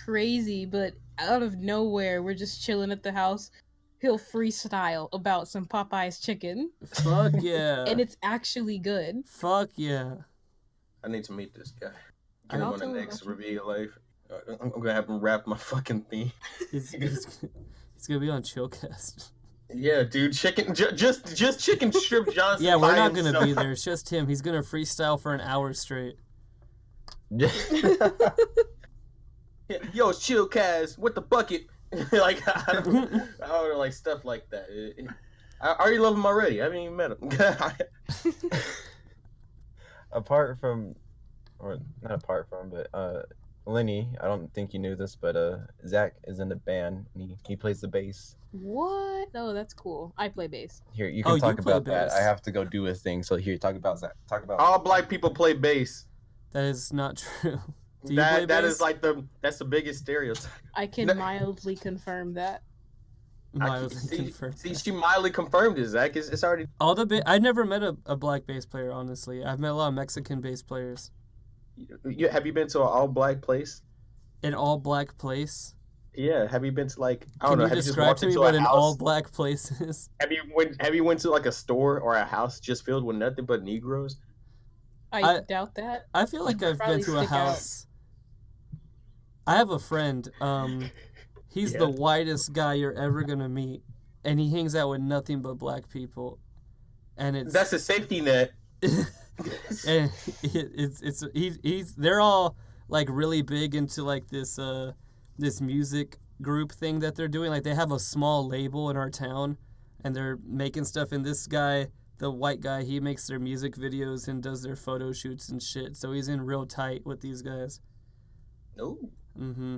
S1: Crazy, but out of nowhere, we're just chilling at the house. He'll freestyle about some Popeye's chicken,
S3: Fuck yeah.
S1: and it's actually good.
S3: Fuck yeah.
S4: I need to meet this guy.
S1: I'll
S4: Get him on the
S1: tell him
S4: next
S1: about
S4: Review Your Life. I'm gonna have him rap my fucking theme.
S3: He's gonna be on Chillcast.
S4: Yeah, dude, just Chicken Strip Johnson.
S3: Yeah, we're
S4: by
S3: not gonna be
S4: himself.
S3: there. It's just him. He's gonna freestyle for an hour straight.
S4: Yo, it's Chillcast with the bucket. Like I don't know, like stuff like that. I already love him already. I haven't even met him.
S2: Apart from, or not apart from, but Leny, I don't think you knew this, but Zach is in the band. And he plays the bass.
S1: What? Oh, that's cool. I play bass.
S2: Here, you
S3: Oh,
S2: can
S3: you
S2: talk
S3: play
S2: about that.
S3: bass.
S2: I have to go do a thing. So here, talk about Zach. Talk about.
S4: All black people play bass.
S3: That is not true. Do you play
S4: That
S3: bass?
S4: is like that's the biggest stereotype.
S1: I can
S4: No.
S1: mildly confirm that.
S3: Mildly
S4: see,
S3: confirmed.
S4: see, she mildly confirmed it, Zach. It's already.
S3: All the I never met a black bass player, honestly. I've met a lot of Mexican bass players.
S4: Have you been to an all black place?
S3: An all black place.
S4: Yeah. Have you been to like I don't
S3: Can
S4: know?
S3: you
S4: Have you just
S3: describe
S4: walked
S3: to me
S4: into
S3: what
S4: a
S3: an
S4: house?
S3: all black place is?
S4: Have you went to like a store or a house just filled with nothing but Negroes?
S1: I
S3: I-
S1: doubt that.
S3: I feel like I've been
S1: Probably
S3: to a
S1: stick out.
S3: house. I have a friend. He's the
S4: Yeah.
S3: whitest guy you're ever gonna meet, and he hangs out with nothing but black people, and it's
S4: That's a safety net.
S3: and they're all like really big into like this this music group thing that they're doing. Like they have a small label in our town, and they're making stuff. And this guy, the white guy, he makes their music videos and does their photo shoots and shit. So he's in real tight with these guys.
S4: Ooh.
S3: Mm-hmm.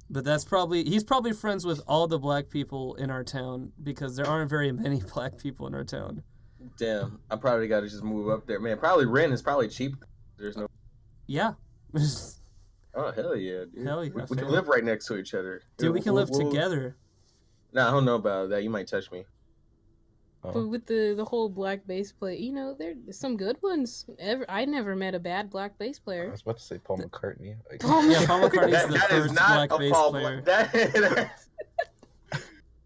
S3: But he's probably friends with all the black people in our town because there aren't very many black people in our town.
S4: Damn. I probably got to just move up there, man. Probably rent is probably cheap. There's no.
S3: Yeah.
S4: Oh hell yeah, dude.
S3: Hell yeah,
S4: we can
S3: fam.
S4: live right next to each other.
S3: Dude, we can live together.
S4: Nah, I don't know about that. You might touch me.
S1: But with the whole black bass player, you know, there's some good ones. I never met a bad black bass
S2: I
S1: player.
S2: was about to say Paul McCartney. Like,
S3: Yeah, Paul McCartney's the
S4: That is
S3: first
S4: not
S3: black
S4: a
S3: bass
S4: Paul
S3: player.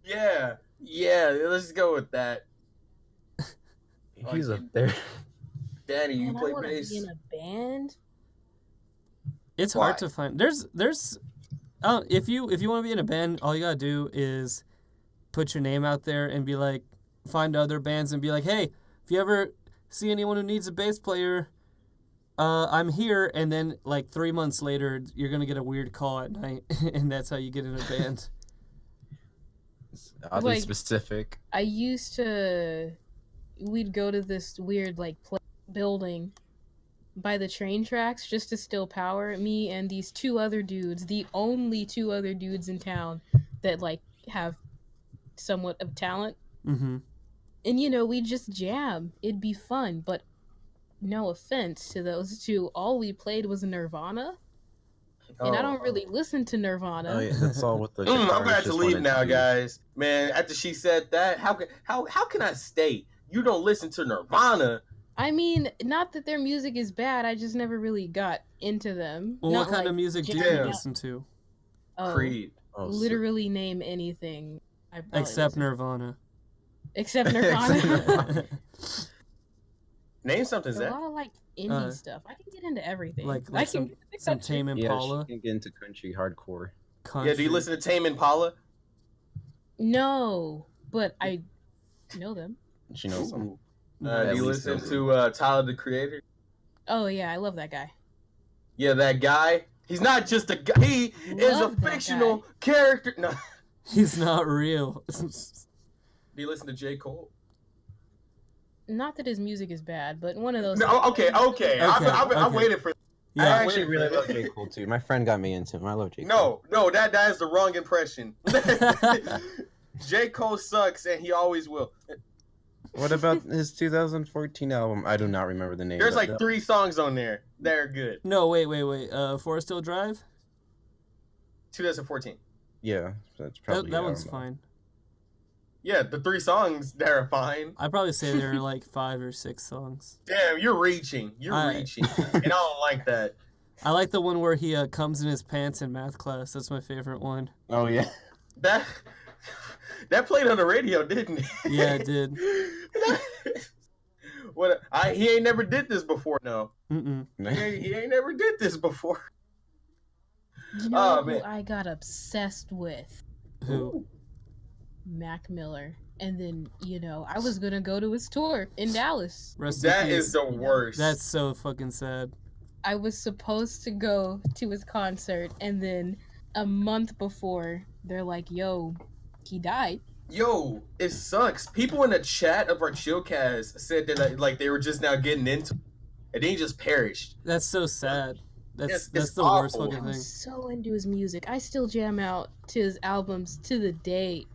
S4: Yeah. Let's go with that.
S2: he's up there.
S4: Danny, you
S1: Man, I
S4: play
S1: want to
S4: bass?
S1: be in a band.
S3: It's
S4: Why?
S3: hard to find. There's if you want to be in a band, all you gotta do is put your name out there and be like, find other bands and be like, hey, if you ever see anyone who needs a bass player, I'm here. And then like 3 months later, you're gonna get a weird call at night, and that's how you get in a band.
S2: It's oddly
S1: Like-
S2: specific.
S1: We'd go to this weird like building by the train tracks just to still power. Me and these two other dudes, the only two other dudes in town that like have somewhat of talent.
S3: Mm-hmm.
S1: And you know, we just jam. It'd be fun, but no offense to those two, all we played was Nirvana. And I don't really listen to Nirvana.
S2: Oh yeah, that's all with the.
S4: I'm
S2: guitarist
S4: about to
S2: just
S4: leave
S2: wanted
S4: now,
S2: do.
S4: guys. Man, after she said that, how can I stay? You don't listen to Nirvana.
S1: I mean, not that their music is bad, I just never really got into them.
S3: Well,
S1: Not
S3: what kind
S1: like
S3: of music do you
S1: jamming out.
S3: listen to?
S1: Oh,
S4: Creed.
S2: Oh, so-
S1: literally name anything. I probably
S3: Except
S1: listen-
S3: Nirvana.
S1: Except Nirvana.
S4: Name something,
S1: There's a
S4: Zach.
S1: lot of like indie stuff. I can get into everything.
S3: like
S1: I
S3: some
S1: can
S3: Tame
S2: Yeah,
S3: Impala.
S2: she can get into country hardcore.
S3: Country.
S4: Yeah, do you listen to Tame Impala?
S1: No, but I know them.
S2: She knows some.
S4: Do
S2: At
S4: you
S2: least
S4: listen
S2: those
S4: to Tyler the Creator?
S1: Oh yeah, I love that guy.
S4: Yeah, that guy. He's not just a guy. He is a
S1: Love that
S4: fictional character. No.
S3: He's not real.
S4: Do you listen to J. Cole?
S1: Not that his music is bad, but one of those.
S4: No, okay. I'm waiting for.
S2: I
S3: Yeah.
S2: actually really love J. Cole too. My friend got me into him. I love J. Cole.
S4: No, that is the wrong impression. J. Cole sucks, and he always will.
S2: What about his 2014 album? I do not remember the name.
S4: There's
S2: but
S4: like 3 songs on there. They're good.
S3: No, wait. Forest Hill Drive?
S4: 2014.
S2: Yeah, that's probably
S3: That
S2: I
S3: one's
S2: don't know.
S3: fine.
S4: Yeah, the 3 songs, they're fine.
S3: I'd probably say there are like 5 or 6 songs.
S4: Damn, you're reaching.
S3: Alright.
S4: Reaching. And I don't like that.
S3: I like the one where he comes in his pants in math class. That's my favorite one.
S2: Oh yeah.
S4: That played on the radio, didn't it?
S3: Yeah, it did.
S4: He ain't never did this before. No,
S3: Mm-mm.
S4: he ain't never did this before.
S1: You know
S4: Oh,
S1: who
S4: man.
S1: I got obsessed with?
S3: Who?
S1: Mac Miller. And then, you know, I was gonna go to his tour in Dallas.
S3: Rest in
S4: That
S3: peace.
S4: is the worst.
S3: That's so fucking sad.
S1: I was supposed to go to his concert, and then a month before, they're like, yo, he died.
S4: Yo, it sucks. People in the chat of our Chillcast said that like they were just now getting into it, and then he just perished.
S3: That's so sad.
S4: It's
S3: That's the worst
S4: awful.
S3: fucking
S1: I
S3: thing.
S1: was so into his music. I still jam out to his albums to the day.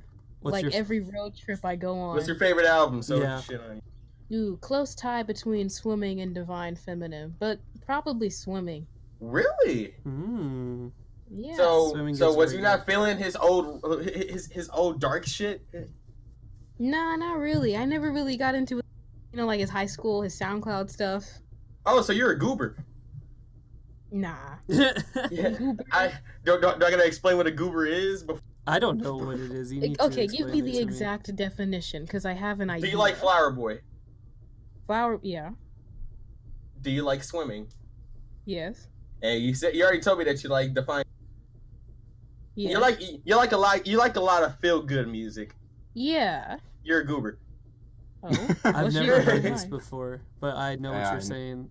S3: What's
S1: like
S3: your
S1: every road trip I go on.
S4: What's your favorite album? So
S3: Yeah.
S4: shit on you.
S1: Ooh, close tie between Swimming and Divine Feminine, but probably Swimming.
S4: Really?
S3: Mm.
S1: Yeah.
S3: Swimming
S4: So
S3: gets
S4: was
S3: very
S4: you not feeling his old dark shit?
S1: Nah, not really. I never really got into, you know, like his high school, his SoundCloud stuff.
S4: Oh, so you're a goober?
S1: Nah.
S4: Yeah.
S1: Goober.
S4: Do I gotta explain what a goober is? Before?
S3: I don't know what it is. You need
S1: Okay,
S3: to
S1: give
S3: explain
S1: me
S3: it
S1: the
S3: to
S1: exact definition, because I have an
S4: Do
S1: idea.
S4: you like Flower Boy?
S1: Flower? Yeah.
S4: Do you like swimming?
S1: Yes.
S4: And you already told me that you like Define.
S1: Yeah.
S4: You like a lot of feel good music.
S1: Yeah.
S4: You're a goober.
S1: Oh.
S3: I've
S1: What's
S3: never
S1: your
S3: heard
S1: define?
S3: this before, but I know what
S2: Yeah,
S3: you're saying.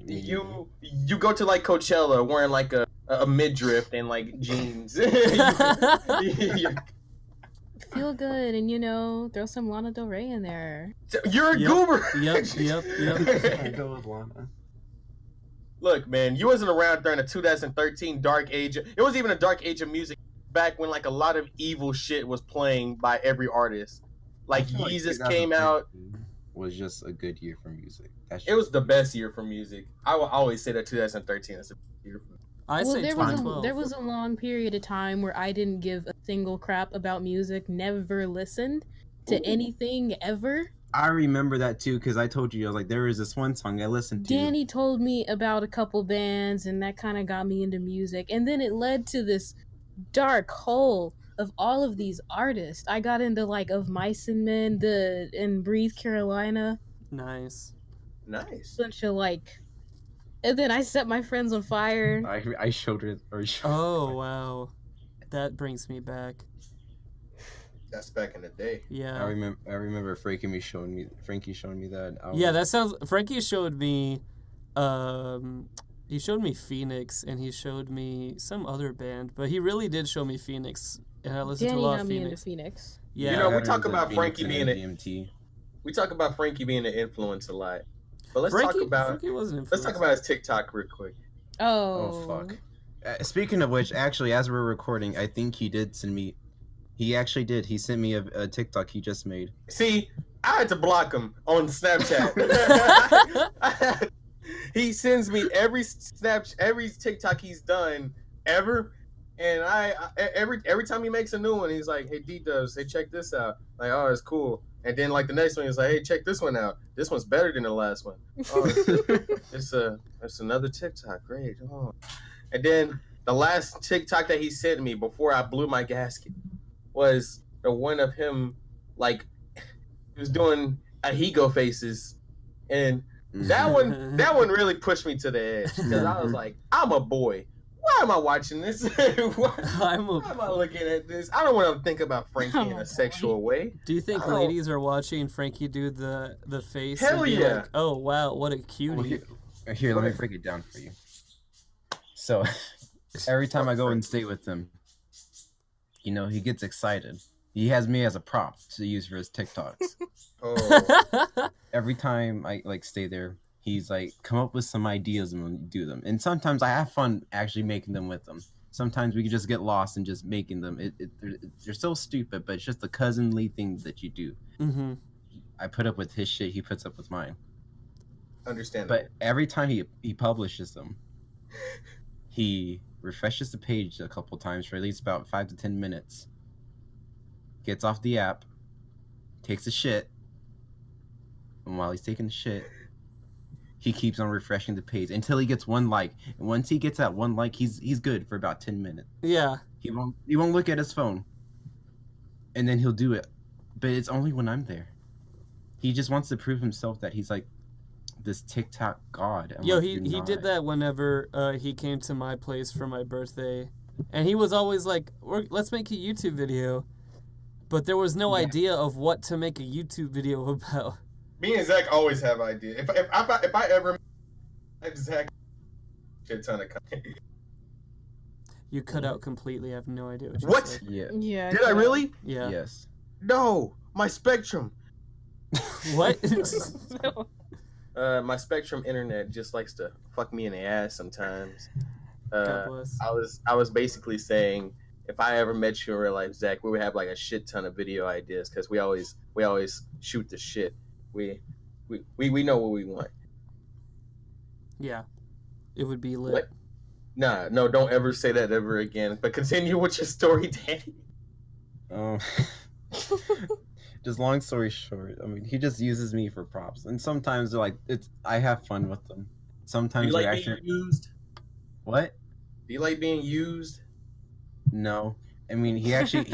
S4: You go to like Coachella wearing like a midriff and like jeans.
S1: Feel good, and you know, throw some Lana Del Rey in there.
S4: You're a
S3: Yep,
S4: goober.
S3: yep.
S2: I go with Lana.
S4: Look, man, you wasn't around during the 2013 dark age. It wasn't even a dark age of music back when like a lot of evil shit was playing by every artist. Like
S2: I feel
S4: Yeezus came out.
S2: 2013 was just a good year for music.
S4: It was the best year for music. I will always say that 2013 is a good year for music.
S3: I say
S1: there
S3: 2012.
S1: there was a long period of time where I didn't give a single crap about music, never listened to anything ever.
S2: I remember that too, because I told you, I was like, there was this one song I listened to.
S1: Danny told me about a couple bands, and that kind of got me into music. And then it led to this dark hole of all of these artists. I got into like Of Mice and Men, and Breathe Carolina.
S3: Nice.
S1: Bunch of like, and then I set my friends on fire.
S2: I showed it.
S3: Oh wow, that brings me back.
S4: That's back in the day.
S3: Yeah.
S2: I remember Frankie showing me that.
S3: Yeah, that sounds. Frankie showed me, he showed me Phoenix, and he showed me some other band, but he really did show me Phoenix, and I listened to a lot of Phoenix. Yeah.
S4: You know, we talk about Frankie being
S2: DMT.
S4: We talk about Frankie being an influence a lot, but let's talk about his TikTok real quick.
S1: Oh
S2: fuck. Speaking of which, actually, as we're recording, I think he did send me. He actually did. He sent me a TikTok he just made.
S4: See, I had to block him on Snapchat. He sends me every TikTok he's done ever, and every time he makes a new one, he's like, "Hey D-Dubs, hey, check this out." Like, oh, it's cool. And then like the next one, he's like, "Hey, check this one out. This one's better than the last one." Oh, it's another TikTok. Great. Oh. And then the last TikTok that he sent me before I blew my gasket was the one of him, like, he was doing Ahigo faces, and that one really pushed me to the edge, because I was like, I'm a boy. Why am I watching this? Why am I looking at this? I don't want to think about Frankie in a sexual way.
S3: Do you think ladies are watching Frankie do the face?
S4: Hell
S3: and be
S4: yeah!
S3: Like, oh wow, what a cutie.
S2: Well, here, let me break it down for you. So, every time I go and stay with him, you know, he gets excited. He has me as a prop to use for his TikToks.
S4: Oh.
S2: Every time I like stay there, he's like, come up with some ideas and we'll do them. And sometimes I have fun actually making them with them. Sometimes we can just get lost in just making them. They're so stupid, but it's just the cousinly thing that you do.
S3: Mm-hmm.
S2: I put up with his shit, he puts up with mine.
S4: Understandable.
S2: But every time he publishes them, he refreshes the page a couple times for at least about 5 to 10 minutes, gets off the app, takes a shit, and while he's taking the shit, he keeps on refreshing the page until he gets one like. And once he gets that one like, he's good for about 10 minutes.
S3: Yeah.
S2: He won't look at his phone, and then he'll do it, but it's only when I'm there. He just wants to prove himself that he's like this TikTok god.
S3: Yo, like, he did that whenever he came to my place for my birthday, and he was always like, let's make a YouTube video, but there was no idea of what to make a YouTube video about.
S4: Me and Zach always have ideas. If I ever Zach, shit ton of content.
S3: You cut out completely. I have no idea what you
S4: What?
S3: said.
S1: Yeah.
S4: Did I really?
S3: Yeah.
S2: Yes.
S4: No, my Spectrum.
S3: What?
S4: My Spectrum internet just likes to fuck me in the ass sometimes.
S3: God bless.
S4: I was basically saying, if I ever met you in real life, Zach, we would have like a shit ton of video ideas, because we always shoot the shit. We know what we want.
S3: Yeah, it would be lit.
S4: Nah, no, don't ever say that ever again. But continue with your story, Danny.
S2: Just long story short, I mean, he just uses me for props, and sometimes like I have fun with them. Sometimes
S4: Do you like being used?
S2: What?
S4: Do you like being used?
S2: No, I mean he actually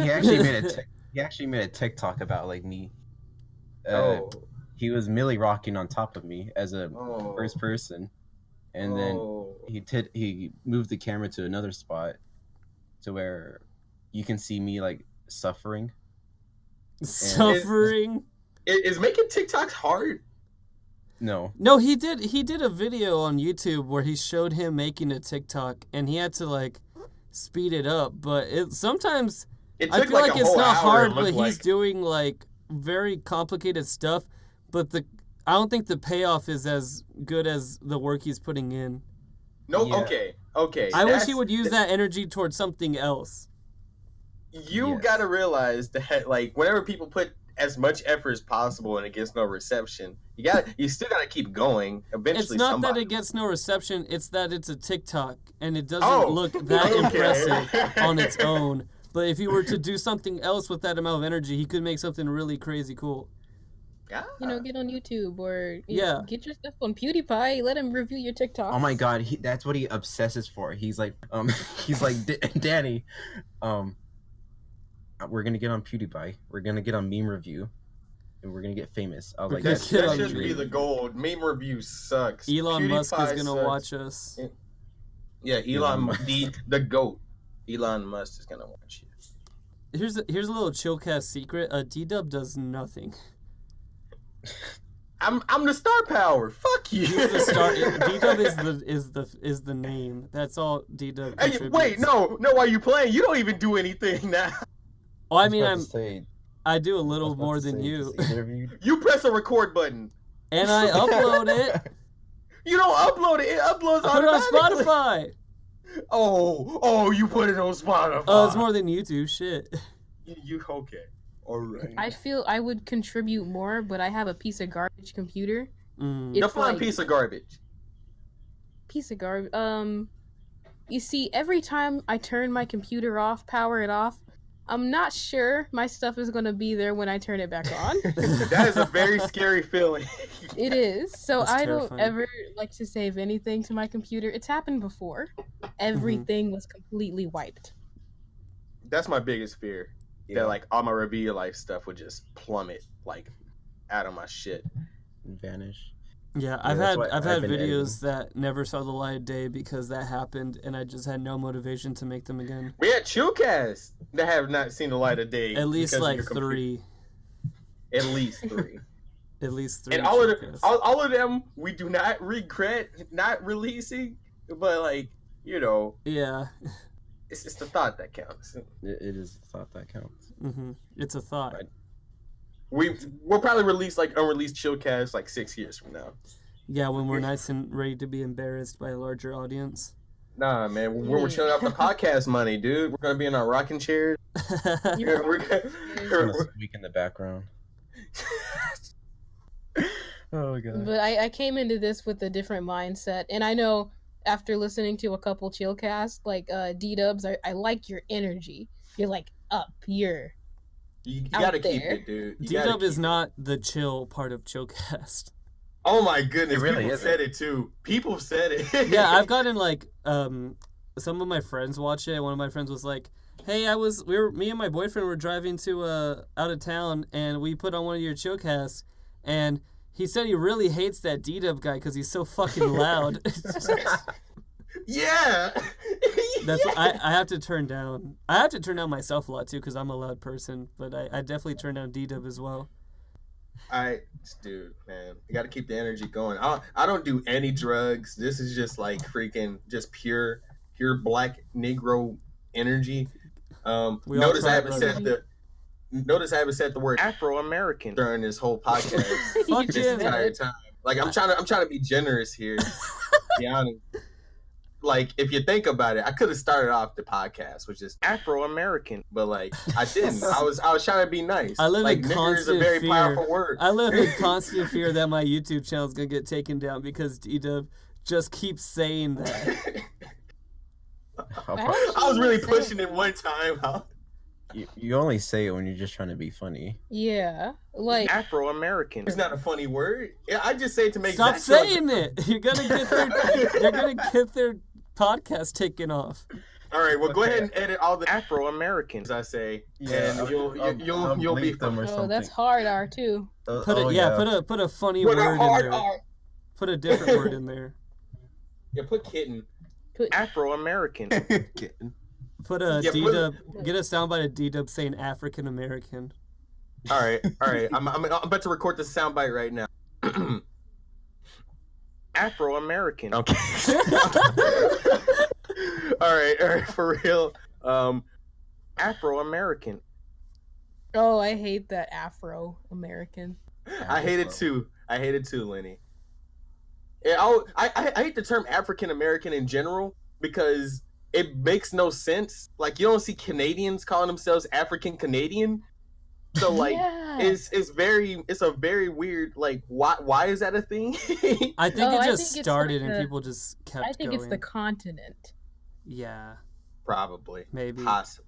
S2: made a TikTok about like me. He was Millie rocking on top of me as a first person, and then he moved the camera to another spot, to where you can see me like suffering.
S3: Suffering.
S4: Is making TikToks hard?
S2: No,
S3: he did a video on YouTube where he showed him making a TikTok, and he had to like speed it up, but sometimes I feel like it's not hard, but he's doing like very complicated stuff, but I don't think the payoff is as good as the work he's putting in.
S4: No, yeah. Okay.
S3: I wish he would use that energy towards something else.
S4: You gotta realize that, like, whenever people put as much effort as possible and it gets no reception, You still gotta keep going. Eventually,
S3: It's not
S4: somebody...
S3: that it gets no reception. It's that it's a TikTok and it doesn't look that impressive on its own. But if you were to do something else with that amount of energy, he could make something really crazy cool.
S1: You know, get on YouTube or get your stuff on PewDiePie. Let him review your TikTok.
S2: Oh my God, that's what he obsesses for. He's like, Danny, we're gonna get on PewDiePie. We're gonna get on Meme Review. And we're gonna get famous. I was like,
S4: that should be the goal. Meme Review sucks.
S3: Elon Musk is gonna
S4: sucks.
S3: watch us.
S4: Yeah, the GOAT. Elon Musk is gonna watch you.
S3: Here's a little Chillcast secret. D-Dub does nothing.
S4: I'm the star power. Fuck you.
S3: He's the star. D-Dub is the name. That's all D-Dub contributes.
S4: Hey, wait, no. While you playing, you don't even do anything now.
S3: Oh, I mean, I do a little more than you.
S4: You press a record button.
S3: And I upload it.
S4: You don't upload it. It uploads automatically.
S3: Put it on Spotify.
S4: Oh, you put it on Spotify.
S3: Oh, it's more than YouTube. Shit.
S4: You okay? All right.
S1: I feel I would contribute more, but I have a piece of garbage computer.
S4: Define piece of garbage.
S1: Piece of garbage. You see, every time I turn my computer off, power it off, I'm not sure my stuff is gonna be there when I turn it back on.
S4: That is a very scary feeling.
S1: It is. So
S3: That's
S1: I
S3: terrifying.
S1: don't ever like to save anything to my computer. It's happened before. Everything was completely wiped.
S4: That's my biggest fear.
S2: Yeah.
S4: That like all my ReviewYaLife stuff would just plummet like out of my shit.
S2: Vanish.
S3: Yeah, I've had videos that never saw the light of day because that happened, and I just had no motivation to make them again.
S4: We had Chillcast that have not seen the light of day.
S3: At least
S4: because of
S3: like
S4: your computer.
S3: 3.
S4: At least 3.
S3: At least 3.
S4: And all of them, we do not regret not releasing, but like, you know,
S3: Yeah.
S4: it's the thought that counts.
S2: It is the thought that counts.
S3: It's a thought.
S4: Right. We'll probably release like unreleased Chillcast like 6 years from now.
S3: Yeah, when we're nice and ready to be embarrassed by a larger audience.
S4: Nah, man, when we're chilling out the podcast money, dude, we're gonna be in our rocking chairs. We're gonna
S2: squeak in the background. Oh God.
S1: But I came into this with a different mindset, and I know after listening to a couple Chillcasts, like D-Dubs, I like your energy. You're like up,
S4: you gotta keep
S1: there.
S4: it, dude.
S3: D-Dub is not the chill part of Chillcast.
S4: Oh my goodness,
S2: really
S4: people
S2: isn't.
S4: said it too. People said it.
S3: Yeah, I've gotten like some of my friends watch it. One of my friends was like, "Hey, me and my boyfriend were driving to out of town, and we put on one of your Chillcasts, and he said he really hates that D-Dub guy because he's so fucking loud."
S4: Yeah.
S3: That's what I have to turn down. I have to turn down myself a lot too because I'm a loud person, but I definitely turn down D-Dub as well.
S4: Dude, man, you got to keep the energy going. I don't do any drugs. This is just like freaking, just pure black Negro energy. Notice I haven't said the word Afro American during this whole podcast.
S3: Fuck
S4: this
S3: yeah,
S4: entire time. Like I'm trying to be generous here. To be honest. Like, if you think about it, I could have started off the podcast with just Afro American, but like I didn't. I was trying to be nice.
S3: I live
S4: like,
S3: in
S4: nigger
S3: constant
S4: is a very
S3: fear.
S4: powerful word.
S3: I live in constant fear that my YouTube channel is gonna get taken down because D-Dub just keeps saying that.
S4: I was really pushing it one time.
S2: You only say it when you're just trying to be funny.
S1: Yeah, like
S4: Afro American. It's not a funny word. Yeah, I just say it to make.
S3: Stop saying it. You're gonna get their podcast taken off.
S4: All right, well, go ahead and edit all the Afro Americans I say, and you'll be
S2: them or something.
S1: oh, that's hard R too.
S3: Put a funny word in there. Put a different word in there.
S4: Yeah, put kitten.
S1: Put
S4: Afro American.
S2: Kitten.
S3: Put a D-Dub. Get a soundbite of D-Dub saying African American.
S4: All right. I'm about to record the soundbite right now. Afro American. Okay. All right, for real. Afro American.
S1: Oh, I hate that Afro American.
S4: I hate it too, Leny. Yeah, I hate the term African American in general because it makes no sense. Like, you don't see Canadians calling themselves African Canadian. So like
S1: Yeah.
S4: it's a very weird, like, why is that a thing?
S3: I think
S1: Oh,
S3: it
S1: I
S3: just
S1: think it's
S3: started
S1: like
S3: and
S1: the-
S3: people just kept
S1: I think
S3: going.
S1: it's the continent.
S3: Yeah,
S4: Probably.
S3: maybe.
S4: Possibly.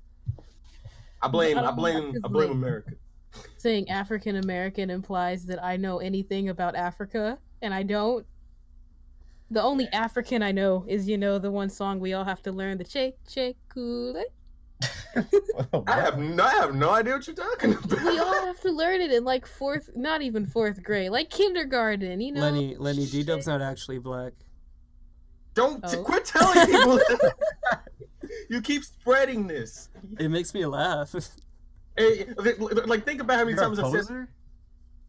S4: I blame
S1: like-
S4: America.
S1: Saying African American implies that I know anything about Africa, and I don't. The only African I know is, the one song we all have to learn, the Che Kool-Aid.
S4: I have no idea what you're talking about.
S1: We all have to learn it in like not even fourth grade, like kindergarten,
S3: Lenny, D-Dub's not actually black.
S4: Don't
S1: Oh.
S4: quit telling people that. You keep spreading this.
S3: It makes me laugh.
S4: Hey, like, think about how many
S2: You're a
S4: times I said.
S2: poser?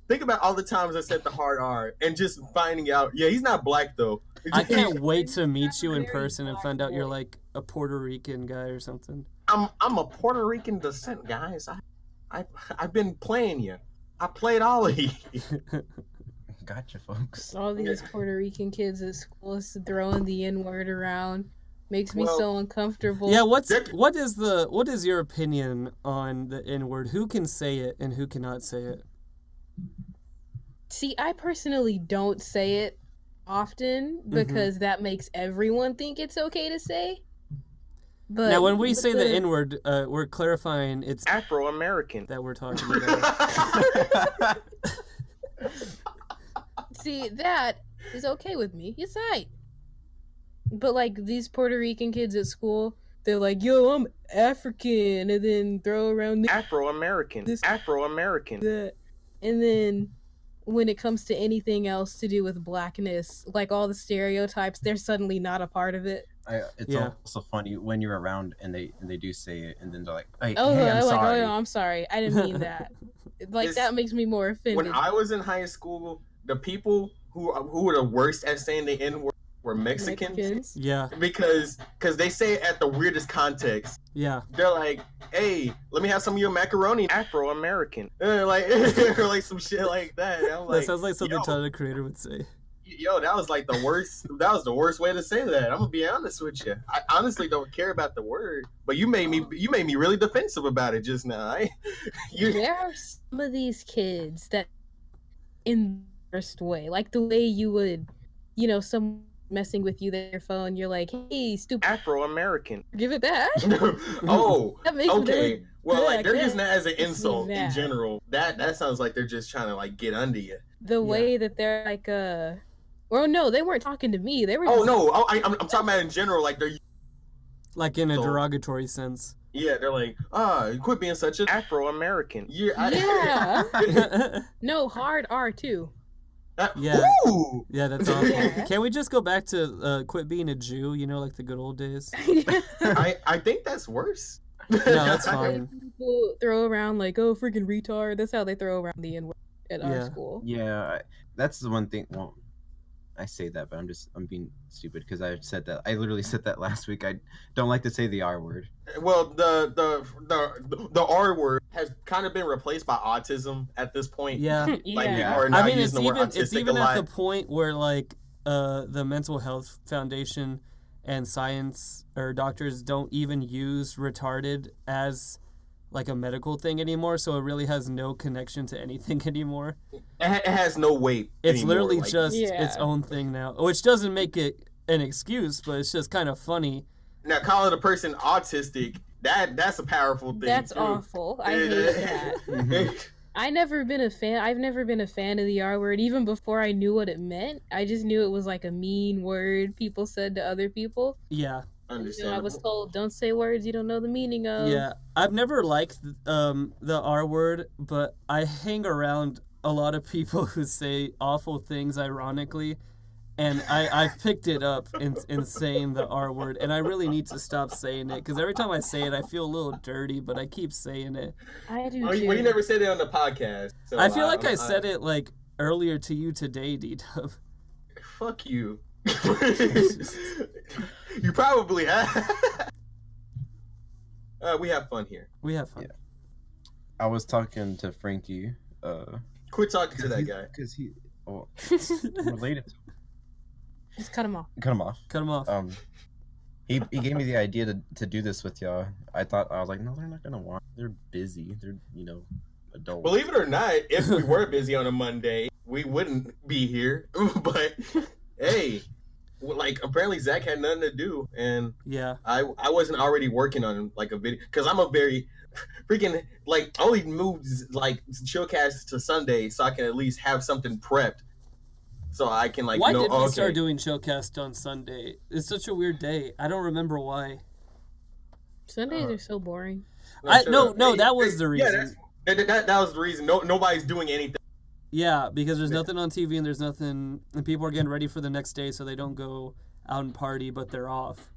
S4: Think about all the times I said the hard R and just finding out. Yeah, he's not black though.
S3: I can't wait to meet you in
S1: Very
S3: person and
S1: black
S3: find out you're
S1: boy.
S3: like a Puerto Rican guy or something.
S4: I'm a Puerto Rican descent, guys. I've been playing you. I played all of you.
S2: Gotcha, folks.
S1: All these Puerto Rican kids at school is throwing the N-word around. Makes me
S4: Well,
S1: so uncomfortable.
S3: Yeah, what is your opinion on the N-word? Who can say it and who cannot say it?
S1: See, I personally don't say it often because that makes everyone think it's okay to say. But
S3: Now, when we say the N-word, we're clarifying it's
S4: Afro American.
S3: that we're talking about.
S1: see, that is okay with me. It's right. But like these Puerto Rican kids at school, they're like, "Yo, I'm African," and then throw around
S4: Afro American. Afro American.
S1: that. And then when it comes to anything else to do with blackness, like all the stereotypes, they're suddenly not a part of it.
S2: It's
S3: Yeah.
S2: also funny when you're around and they do say it, and then they're like, "Hey,
S1: Oh,
S2: hey, I'm
S1: like,
S2: sorry."
S1: oh, no, I'm sorry. I didn't mean that. Like,
S4: It's-
S1: that makes me more offended.
S4: When I was in high school, the people who were the worst at saying the N-word were Mexicans.
S3: Yeah,
S4: Because they say it at the weirdest context.
S3: yeah.
S4: They're like, "Hey, let me have some of your macaroni." Afro American, like or like some shit like that. And I'm like,
S3: That sounds like something
S4: yo,
S3: Tyler the Creator would say.
S4: Yo, that was like the worst. That was the worst way to say that. I'm gonna be honest with you. I honestly don't care about the word, but you made me really defensive about it just now.
S1: There are some of these kids that, in the worst way, like the way you would, some messing with you with your phone, you're like, "Hey, stupid,
S4: Afro American.
S1: give it back."
S4: Oh,
S1: That makes me
S4: okay.
S1: really
S4: Well, like
S1: mad.
S4: they're using that as an
S1: makes me
S4: insult in
S1: mad.
S4: general. That sounds like they're just trying to like get under you.
S1: The way that they're like, well, no, they weren't talking to me. They were.
S4: Oh
S1: just,
S4: no, I'm talking about in general. Like they're
S3: Like in a
S4: So-
S3: derogatory sense.
S4: they're like, quit being such an Afro American.
S1: Yeah. No, hard R too.
S3: Yeah.
S4: Ooh!
S3: Yeah, that's awful.
S1: Yeah.
S3: Can we just go back to quit being a Jew, like the good old days?
S4: I think that's worse.
S3: No, that's fine.
S1: People throw around like, "Oh, freaking retard." That's how they throw around the N-word at our
S3: Yeah.
S1: school.
S2: Yeah, that's the one thing. Well, I say that, but I'm being stupid because I said that. I literally said that last week. I don't like to say the R word.
S4: Well, the R word has kind of been replaced by autism at this point.
S3: Yeah.
S4: Like
S1: Yeah.
S4: people are
S3: I
S4: not
S3: mean,
S4: using the word
S3: it's
S4: autistic
S3: even
S4: a
S3: at
S4: lot.
S3: the point where like the Mental Health Foundation and science or doctors don't even use retarded as like a medical thing anymore, so it really has no connection to anything anymore.
S4: It has no weight.
S3: It's
S4: anymore,
S3: literally
S4: like-
S3: just
S1: Yeah.
S3: its own thing now, which doesn't make it an excuse, but it's just kind of funny.
S4: now calling a person autistic. That's a powerful thing.
S1: That's
S4: too.
S1: awful. I hate that. I've never been a fan of the R word, even before I knew what it meant. I just knew it was like a mean word people said to other people.
S3: Yeah.
S1: I
S4: Understandable.
S1: was told, "Don't say words you don't know the meaning of."
S3: Yeah, I've never liked the R word, but I hang around a lot of people who say awful things ironically, and I've picked it up in saying the R word, and I really need to stop saying it because every time I say it, I feel a little dirty, but I keep saying it.
S1: I do
S4: Well,
S1: too.
S4: you never said it on the podcast. So
S3: I feel like I said it like earlier to you today, D-Dub.
S4: Fuck you. You probably have. We have fun here.
S3: We have fun.
S2: Yeah. I was talking to Frankie.
S4: Quit talking to that guy.
S2: Because he related to
S1: Just cut him off.
S2: cut him off.
S3: Cut him off.
S2: He gave me the idea to do this with y'all. I was like, no, they're not gonna want. They're busy. They're adult.
S4: Believe it or not, if we were busy on a Monday, we wouldn't be here. But hey, like apparently Zach had nothing to do, and
S3: Yeah.
S4: I wasn't already working on like a video because I'm a very freaking like only moved like Chillcast to Sunday so I can at least have something prepped. So I can like
S3: Why
S4: know.
S3: did we
S4: Okay,
S3: start doing Chillcast on Sunday? It's such a weird day. I don't remember why.
S1: Sundays are so boring.
S3: No, that was the reason.
S4: Yeah, that was the reason. Nobody's doing anything.
S3: Yeah, because there's nothing on TV and there's nothing, and people are getting ready for the next day, so they don't go out and party, but they're off.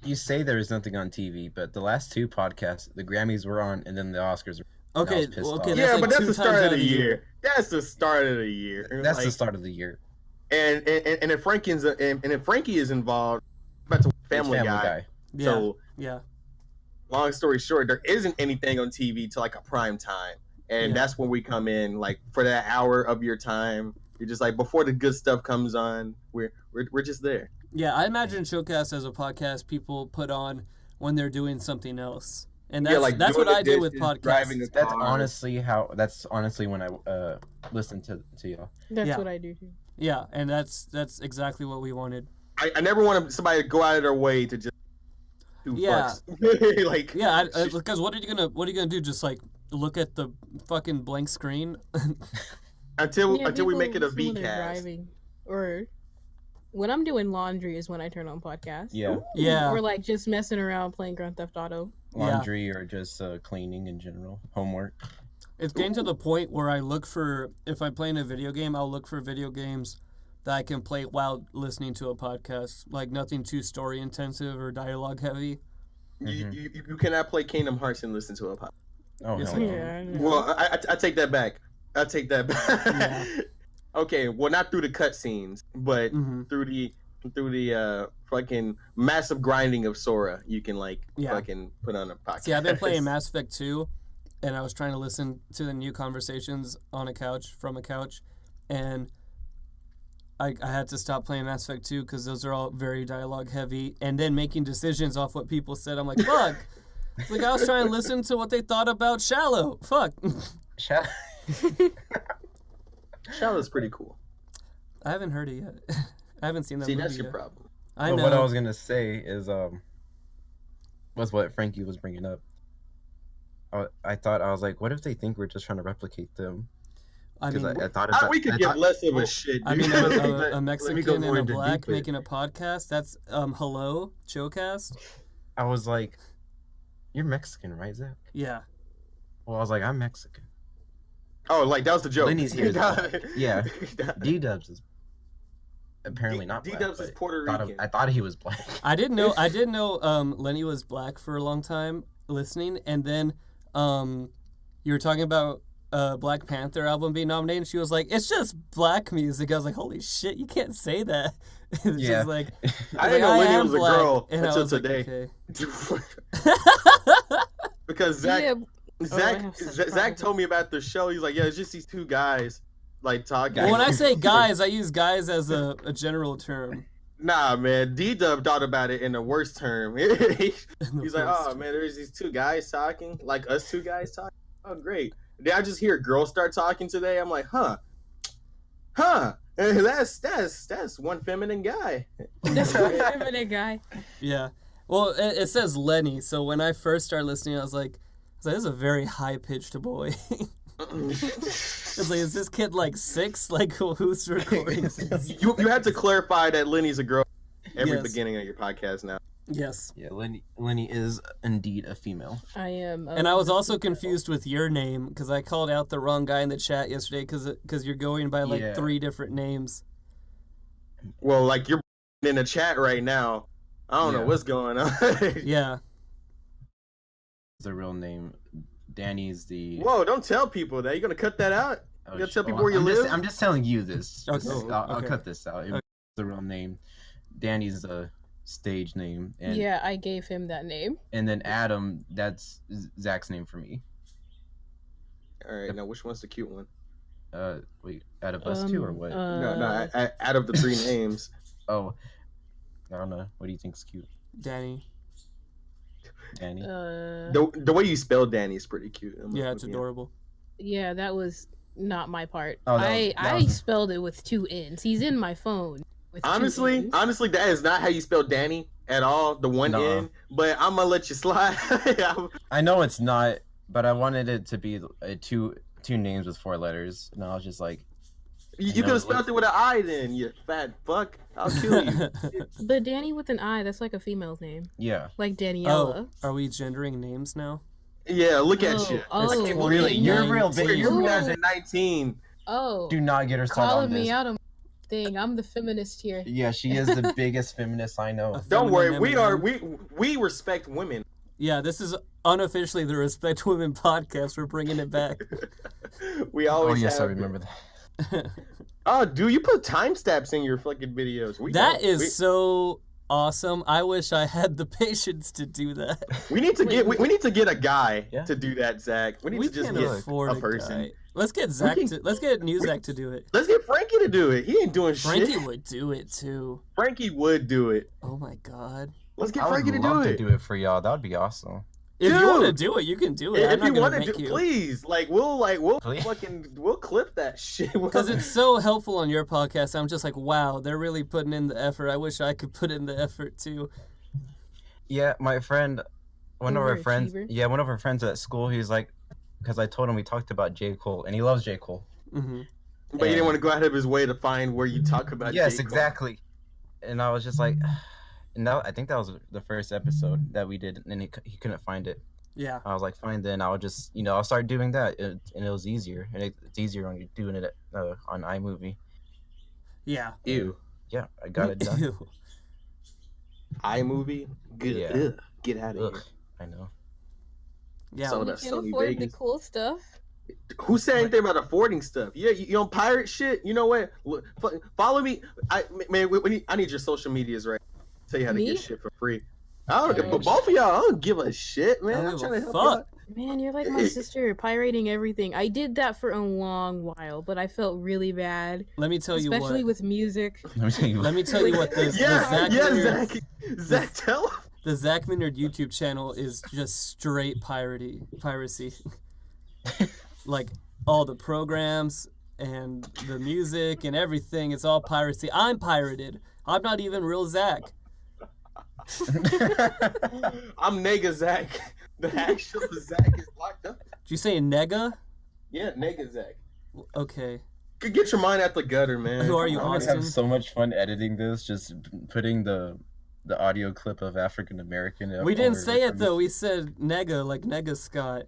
S2: You say there is nothing on TV, but the last two podcasts, the Grammys were on, and then the Oscars.
S3: Okay,
S2: pissed off.
S3: that's
S4: Yeah,
S3: like
S4: but that's
S3: 2
S4: the
S3: times
S4: start
S3: out
S4: of the year. That's the start of the year.
S2: That's
S4: Like,
S2: the start of the year.
S4: And if Frankie is involved, about to Family Guy.
S3: Yeah,
S4: So
S3: yeah.
S4: long story short, there isn't anything on TV till like a prime time, and that's when we come in. Like for that hour of your time, you're just like before the good stuff comes on. We're just there.
S3: Yeah, I imagine Chillcast as a podcast people put on when they're doing something else, and that's that's what I do with podcasts.
S2: That's honestly when I listen to y'all.
S1: That's what I do too.
S3: Yeah, and that's exactly what we wanted.
S4: I never want somebody to go out of their way to just do fucks. Like
S3: because what are you gonna do? Just like look at the fucking blank screen
S4: until we make it a V cast.
S1: Driving, or when I'm doing laundry is when I turn on podcasts.
S2: Yeah.
S3: Yeah.
S1: Or like just messing around playing Grand Theft Auto.
S2: Laundry or just cleaning in general, homework.
S3: It's getting to the point where I look for, if I'm playing a video game, I'll look for video games that I can play while listening to a podcast. Like nothing too story intensive or dialogue heavy.
S4: You cannot play Kingdom Hearts and listen to a podcast.
S2: Oh,
S3: yes,
S2: no.
S1: Yeah.
S4: Well, I take that back. I take that back.
S3: Yeah.
S4: Okay, well, not through the cutscenes, but through the fucking massive grinding of Sora, you can fucking put on a podcast.
S3: See, I've been playing Mass Effect 2, and I was trying to listen to the new conversations on a couch, from a couch, and I had to stop playing Mass Effect 2 because those are all very dialogue heavy, and then making decisions off what people said. I'm like, fuck. Like, I was trying to listen to what they thought about Shallow. Fuck.
S4: Shallow's pretty cool.
S3: I haven't heard it yet. I haven't seen that movie
S4: that's your
S3: yet.
S4: problem.
S3: I know.
S2: What I was going to say is, was what Frankie was bringing up. I was like, what if they think we're just trying to replicate them?
S3: I mean,
S2: I thought
S4: we could give less of a shit.
S3: I mean, a Mexican and a
S2: into
S3: black
S2: deeper.
S3: making a podcast. That's hello, Chillcast.
S2: I was like, you're Mexican, right, Zach?
S3: Yeah.
S2: Well, I was like, I'm Mexican.
S4: Oh, like that was the joke.
S2: Lenny's here. Yeah. D-Dubs is apparently not black.
S4: D-Dubs is Puerto Rican.
S2: I thought he was black.
S3: I didn't know Leny was black for a long time listening, and then you were talking about Black Panther album being nominated, and she was like, it's just black music. I was like, holy shit, you can't say that. It's
S2: Yeah.
S3: just like,
S4: I didn't know Leny was a
S3: black,
S4: girl
S3: and I
S4: until
S3: was like,
S4: today.
S3: okay.
S4: Because
S1: Yeah.
S4: Zach told me about the show. He's like, yeah, it's just these two guys like talking.
S3: Well, when I say guys, I use guys as a general term.
S4: Nah, man, D-Dub thought about it in the worst term. He's like, oh man, there's these two guys talking, like us two guys talking. Oh, great. Did I just hear girls start talking today? I'm like, huh. That's one feminine guy.
S1: That's one feminine guy.
S3: Yeah. Well, it says Leny, so when I first started listening, I was like, this is a very high-pitched boy. It's like, is this kid like 6? Like, who's recording this?
S4: You have to clarify that Lenny's a girl every
S3: Yes.
S4: beginning of your podcast now.
S3: Yes.
S2: Yeah, Leny is indeed a female.
S1: I am.
S3: And I was also confused with your name because I called out the wrong guy in the chat yesterday because you're going by like 3 different names.
S4: Well, like you're in the chat right now. I don't know what's going on.
S3: Yeah.
S2: The real name, Danny's the.
S4: Whoa! Don't tell people that. You're gonna cut that out. You gotta tell people where you live.
S2: I'm just telling you this.
S3: Okay.
S2: I'll
S3: Okay.
S2: cut this out.
S3: Okay.
S2: The real name, Danny's the stage name, and
S1: Yeah, I gave him that name.
S2: and then Adam, that's Zach's name for me.
S4: All right, now which one's the cute one?
S2: Wait, out of us two or what?
S4: No, out of the 3 names.
S2: Oh, I don't know. What do you think's cute,
S3: Danny.
S2: Danny?
S4: The way you spell Danny is pretty cute.
S3: Yeah, it's adorable.
S1: Yeah, that was not my part.
S2: Oh,
S1: I spelled it with 2 N's. He's in my phone with 2 N's.
S4: Honestly, that is not how you spell Danny at all. The one
S2: Nuh-uh.
S4: N, but I'm gonna let you slide.
S2: I know it's not, but I wanted it to be two names with 4 letters, and I was just like,
S4: you could have spelled it with an I then, you fat fuck. I'll kill you.
S1: But Danny with an I, that's like a female's name.
S2: yeah.
S1: Like Daniela.
S3: Oh, are we gendering names now?
S4: Yeah, look at you.
S1: Oh,
S4: I can't believe it.
S2: You're real big.
S4: You're
S1: Ooh.
S4: 2019.
S1: Oh.
S2: Do not get her started on
S1: Calling
S2: this.
S1: me out on thing. I'm the feminist here.
S2: Yeah, she is the biggest feminist I know.
S4: Don't worry,
S3: Feminine
S4: we respect women.
S3: Yeah, this is unofficially the Respect Women podcast. We're bringing it back.
S4: We
S2: Oh
S4: always
S2: yes, I
S4: have.
S2: remember that.
S4: Oh, dude, you put timestamps in your fucking videos.
S3: That is so awesome. I wish I had the patience to do that.
S4: We need to get we need to get a guy
S2: Yeah.
S4: to do that, Zach. We need
S3: We
S4: to just
S3: can't
S4: get
S3: afford
S4: a person.
S3: guy. Let's get Zach. Let's get new Zach to do it.
S4: Let's get Frankie to do it. He ain't doing
S3: Frankie
S4: shit.
S3: would do it too.
S4: Frankie would do it.
S3: Oh my god.
S4: Let's get
S2: I would
S4: Frankie to do
S2: love
S4: it.
S2: to do it for y'all. That would be awesome.
S3: If you want to
S4: Dude!
S3: do it, you can do it.
S4: If
S3: I'm not
S4: you
S3: gonna
S4: want to
S3: make
S4: do,
S3: you.
S4: please, we'll
S2: Please.
S4: we'll clip that shit.
S3: Because it's so helpful on your podcast. I'm just like, wow, they're really putting in the effort. I wish I could put in the effort too.
S2: Yeah, my friend, one of our friends.
S1: Overachiever.
S2: Yeah, one of our friends at school. He's like, because I told him we talked about J. Cole, and he loves J. Cole.
S3: Hmm.
S4: But he didn't want to go out of his way to find where you talk about.
S2: Yes,
S4: J. Cole.
S2: exactly. And I was just like, and I think that was the first episode that we did, and he couldn't find it.
S3: Yeah.
S2: I was like, fine, then I'll just, I'll start doing that, and it was easier, and it's easier when you're doing it on iMovie.
S3: Yeah.
S4: Ew.
S2: Yeah, I got it done.
S3: Ew.
S4: iMovie. Good.
S2: Yeah.
S4: Ugh, get out of
S2: Ugh,
S4: here.
S2: I know.
S3: Yeah.
S4: So
S1: You
S4: that's
S1: can
S4: Sony
S1: afford
S4: Vegas.
S1: the cool stuff.
S4: Who said anything about affording stuff? Yeah, you don't pirate shit. You know what? Follow me. I need your social medias right. Tell you how to
S1: Me?
S4: get shit for free. I don't.
S1: Oh,
S4: But both of y'all, I don't give a shit, man.
S3: I
S4: I'm
S3: don't
S4: trying to
S3: give
S4: help
S3: a
S4: y'all.
S3: fuck.
S1: Man, you're like my sister, pirating everything. I did that for a long while, but I felt really bad,
S3: Let me tell you
S1: especially
S3: what.
S1: with music.
S2: Let me tell you.
S3: Let me tell you what the Zach Minyard,
S4: Zach, tell him.
S3: the Zach Minyard YouTube channel is just straight piracy. Like all the programs and the music and everything, it's all piracy. I'm pirated. I'm not even real Zach.
S4: I'm Nega Zach. The actual Zach is locked up.
S3: Did you say nega?
S4: Yeah, Nega Zach.
S3: Okay.
S4: Get your mind out the gutter, man.
S3: Who are you,
S2: I'm gonna
S3: Austin?
S2: have so much fun editing this, just putting the audio clip of African American.
S3: We didn't say it though. We said nega, like Nega Scott.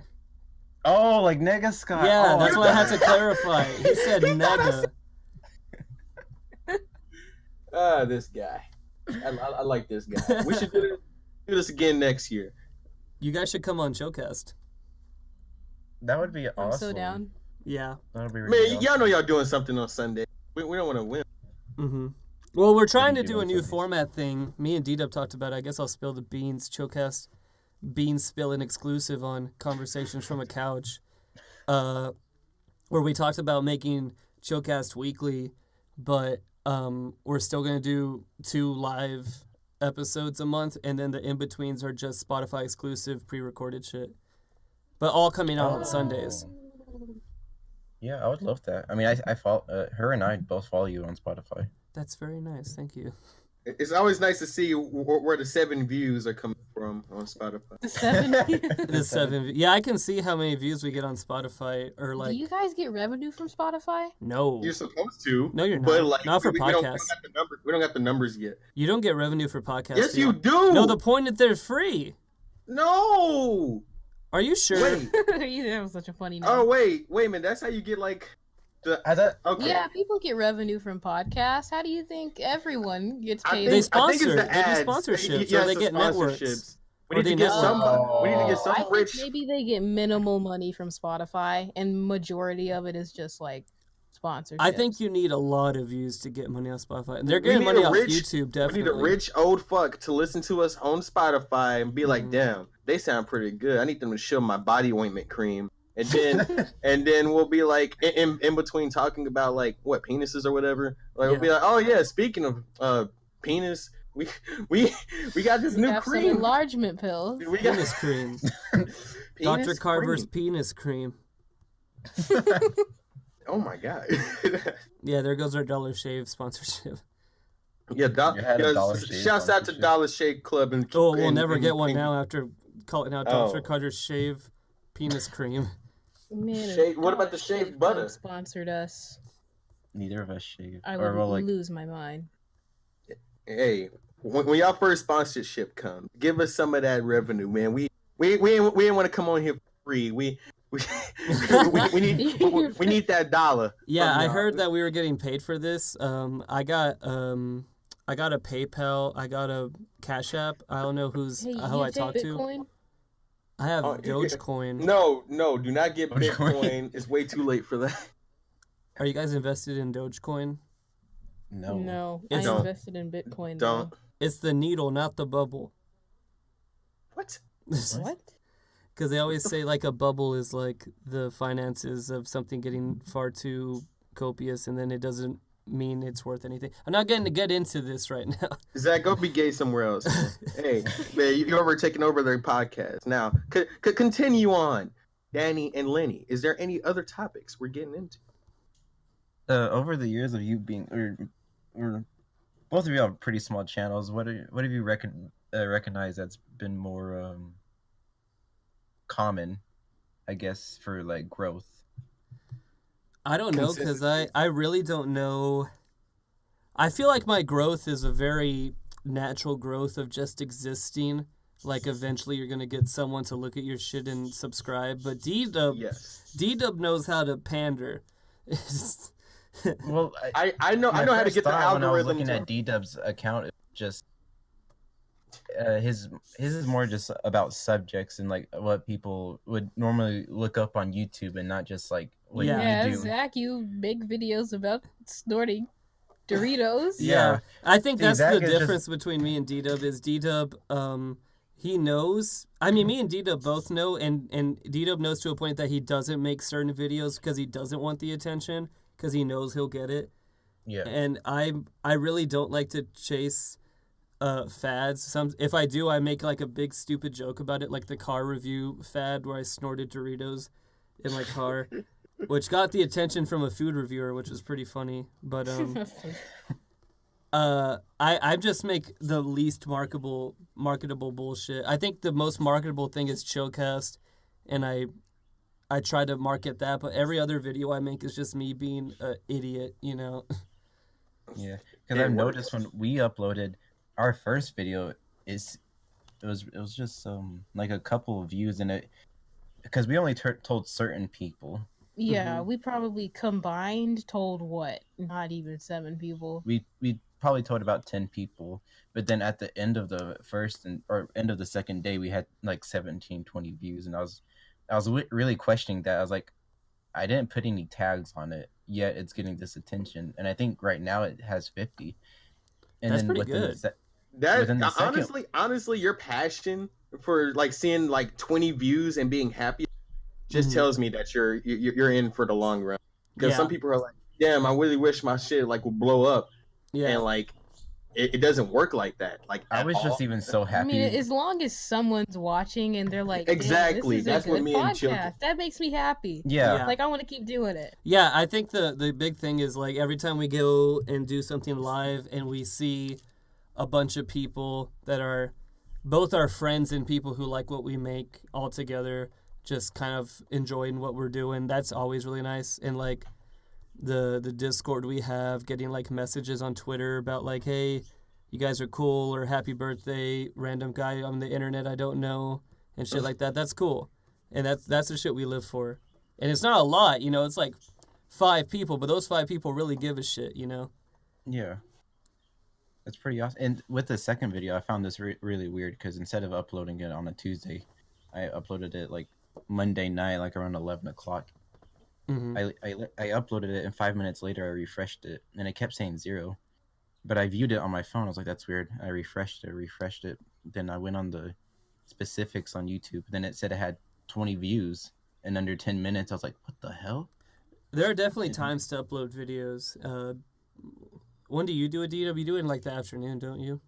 S2: Oh, like Nega Scott.
S3: Yeah,
S2: Oh,
S3: that's why I had to clarify. He said nega.
S4: This guy. I like this guy. We should do this again next year.
S3: You guys should come on Chillcast.
S2: That would be awesome.
S1: I'm so down.
S3: Yeah.
S2: That would be really
S4: Man,
S2: awesome.
S4: y'all know y'all doing something on Sunday. We don't want to win.
S3: Mm-hmm. Well, we're trying to
S2: do
S3: do a
S2: on
S3: new
S2: Sundays?
S3: format thing. Me and D-Dub talked about it. I guess I'll spill the beans. Chillcast bean spilling exclusive on Conversations from a Couch, where we talked about making Chillcast weekly, but we're still going to do 2 live episodes a month, and then the in-betweens are just Spotify exclusive pre-recorded shit. But all coming out on Sundays.
S2: Yeah, I would love that. I mean, I follow her and I both follow you on Spotify.
S3: That's very nice. Thank you.
S4: It's always nice to see where the 7 views are coming from on Spotify.
S1: The 7.
S3: The 7. Yeah, I can see how many views we get on Spotify. Or
S1: Do
S3: like,
S1: you guys get revenue from Spotify?
S3: no.
S4: You're supposed to.
S3: No, you're not.
S4: But like,
S3: Not for
S4: we don't
S3: podcasts.
S4: got the number. We don't got the numbers yet.
S3: You don't get revenue for podcasts.
S4: Yes,
S3: do
S4: you do.
S3: No, the point that they're free.
S4: No.
S3: Are you sure?
S4: Wait.
S1: That was such a funny name.
S4: Oh wait a minute. That's how you get like the.
S2: I thought
S4: Okay.
S1: Yeah, people get revenue from podcasts. How do you think everyone gets
S4: I
S1: paid?
S3: They
S4: think, I think it's
S3: sponsor.
S4: the
S3: They do
S4: ads.
S3: sponsorships,
S4: Yes,
S3: or they
S4: the
S3: get networks.
S4: sponsorships.
S3: Or
S4: We need
S3: they
S4: to get
S3: network.
S4: some. We need to get
S1: I
S4: some
S1: think
S4: rich.
S1: maybe they get minimal money from Spotify, and majority of it is just like sponsorships.
S3: I think you need a lot of views to get money on Spotify. And they're
S4: We
S3: getting
S4: need
S3: money
S4: a
S3: off
S4: rich-
S3: YouTube,
S4: We
S3: definitely.
S4: need a rich old fuck to listen to us on Spotify and be like,
S3: Mhm.
S4: damn, they sound pretty good. I need them to show my body ointment cream. And then we'll be like in between talking about like what penises or whatever. Like we'll be like, oh yeah, speaking of penis, we got this
S1: We
S4: new
S1: have some
S4: cream.
S1: enlargement pills.
S4: We got
S3: Penis cream.
S4: penis
S3: Dr. Carver's
S4: cream.
S3: penis cream.
S4: Oh my god.
S3: Yeah, there goes our Dollar Shave sponsorship.
S4: Yeah,
S2: You had a Dollar Shave
S4: shouts out to
S2: sponsorship?
S4: Dollar Shave Club. And
S3: Oh, we'll
S4: and-
S3: never
S4: and-
S3: get one
S4: and-
S3: now after calling out Dr. Carter's Shave Penis Cream.
S1: Man,
S4: Shave-
S1: if
S4: what about the
S1: Dollar
S4: shaved
S1: Club
S4: butter?
S1: sponsored us,
S2: Neither of us shave.
S1: I
S2: Or,
S1: would
S2: well, like,
S1: lose my mind.
S4: Hey, when y'all first sponsorship comes, give us some of that revenue, man. We didn't want to come on here for free. We need that dollar.
S3: Yeah,
S4: from
S3: I
S4: y'all.
S3: heard that we were getting paid for this. I got a PayPal. I got a Cash App. I don't know who
S1: Hey,
S3: I
S1: you take
S3: talked to.
S1: Bitcoin?
S3: I have
S4: Oh,
S3: Dogecoin.
S4: No, do not get
S2: Dogecoin.
S4: Bitcoin. It's way too late for that.
S3: Are you guys invested in Dogecoin?
S2: no.
S1: No, I
S3: It's-
S4: Don't.
S1: invested in Bitcoin.
S4: Don't.
S3: It's the needle, not the bubble.
S4: What?
S1: Though. What?
S3: Because they always say like a bubble is like the finances of something getting far too copious, and then it doesn't mean it's worth anything. I'm not getting to get into this right now.
S4: Zach, go be gay somewhere else. Man. Hey, man, you're over taking over their podcast. Now, continue on. Dany and Leny, is there any other topics we're getting into?
S2: Over the years of you being, or both of you have pretty small channels. What have you recognized that's been more common, I guess, for like growth?
S3: I don't know, because I really don't know. I feel like my growth is a very natural growth of just existing. Like eventually you're gonna get someone to look at your shit and subscribe. But D-Dub knows how to pander.
S2: Well,
S4: I know how to get the algorithm.
S2: When I was looking at D-Dub's account, it just his is more just about subjects and like what people would normally look up on YouTube, and not just like what
S1: Yeah,
S2: you do.
S1: Zach, you make videos about snorting Doritos.
S3: Yeah, I think
S2: See,
S3: that's
S2: Zach
S3: the
S2: is
S3: difference between me and D-Dub is D-Dub, he knows. I mean, me and D-Dub both know, and D-Dub knows to a point that he doesn't make certain videos because he doesn't want the attention, because he knows he'll get it.
S2: Yeah.
S3: And I really don't like to chase fads. If I do, I make like a big stupid joke about it, like the car review fad where I snorted Doritos in my car, which got the attention from a food reviewer, which was pretty funny. But I just make the least marketable bullshit. I think the most marketable thing is Chillcast, and I try to market that, but every other video I make is just me being an idiot, you know.
S2: Yeah, because I've noticed when we uploaded our first video, it was just like a couple of views, and it because we only told certain people.
S1: Yeah, we probably combined told what? Not even 7 people.
S2: We probably told about 10 people, but then at the end of the end of the second day, we had like 17, 20 views, and I was really questioning that. I was like, I didn't put any tags on it, yet it's getting this attention, and I think right now it has 50. And
S3: That's
S2: then
S3: pretty good.
S4: Honestly, your passion for like seeing like 20 views and being happy just tells me that you're in for the long run. Because some people are like, damn, I really wish my shit like would blow up.
S3: Yeah.
S4: And like it doesn't work like that. Like
S2: I was just even so happy.
S1: I mean, as long as someone's watching and they're like,
S4: exactly,
S1: this is
S4: that's
S1: a
S4: what
S1: good
S4: me and Chill.
S1: podcast. That makes me happy.
S2: Yeah.
S1: Like I want to keep doing it.
S3: Yeah, I think the big thing is like every time we go and do something live and we see a bunch of people that are both our friends and people who like what we make all together, just kind of enjoying what we're doing, that's always really nice. And like the Discord we have, getting like messages on Twitter about like, hey, you guys are cool, or happy birthday, random guy on the internet I don't know, and shit like that. That's cool. And that's the shit we live for. And it's not a lot, you know, it's like 5 people, but those 5 people really give a shit, you know?
S2: Yeah. That's pretty awesome. And with the second video, I found this really weird because instead of uploading it on a Tuesday, I uploaded it like Monday night, like around 11 o'clock.
S3: Mm-hmm.
S2: I uploaded it, and 5 minutes later, I refreshed it, and it kept saying 0. But I viewed it on my phone. I was like, that's weird. I refreshed it. Then I went on the specifics on YouTube. Then it said it had 20 views in under 10 minutes. I was like, what the hell?
S3: There are definitely times to upload videos. When do you do a D-Dub? You do it in like the afternoon, don't you?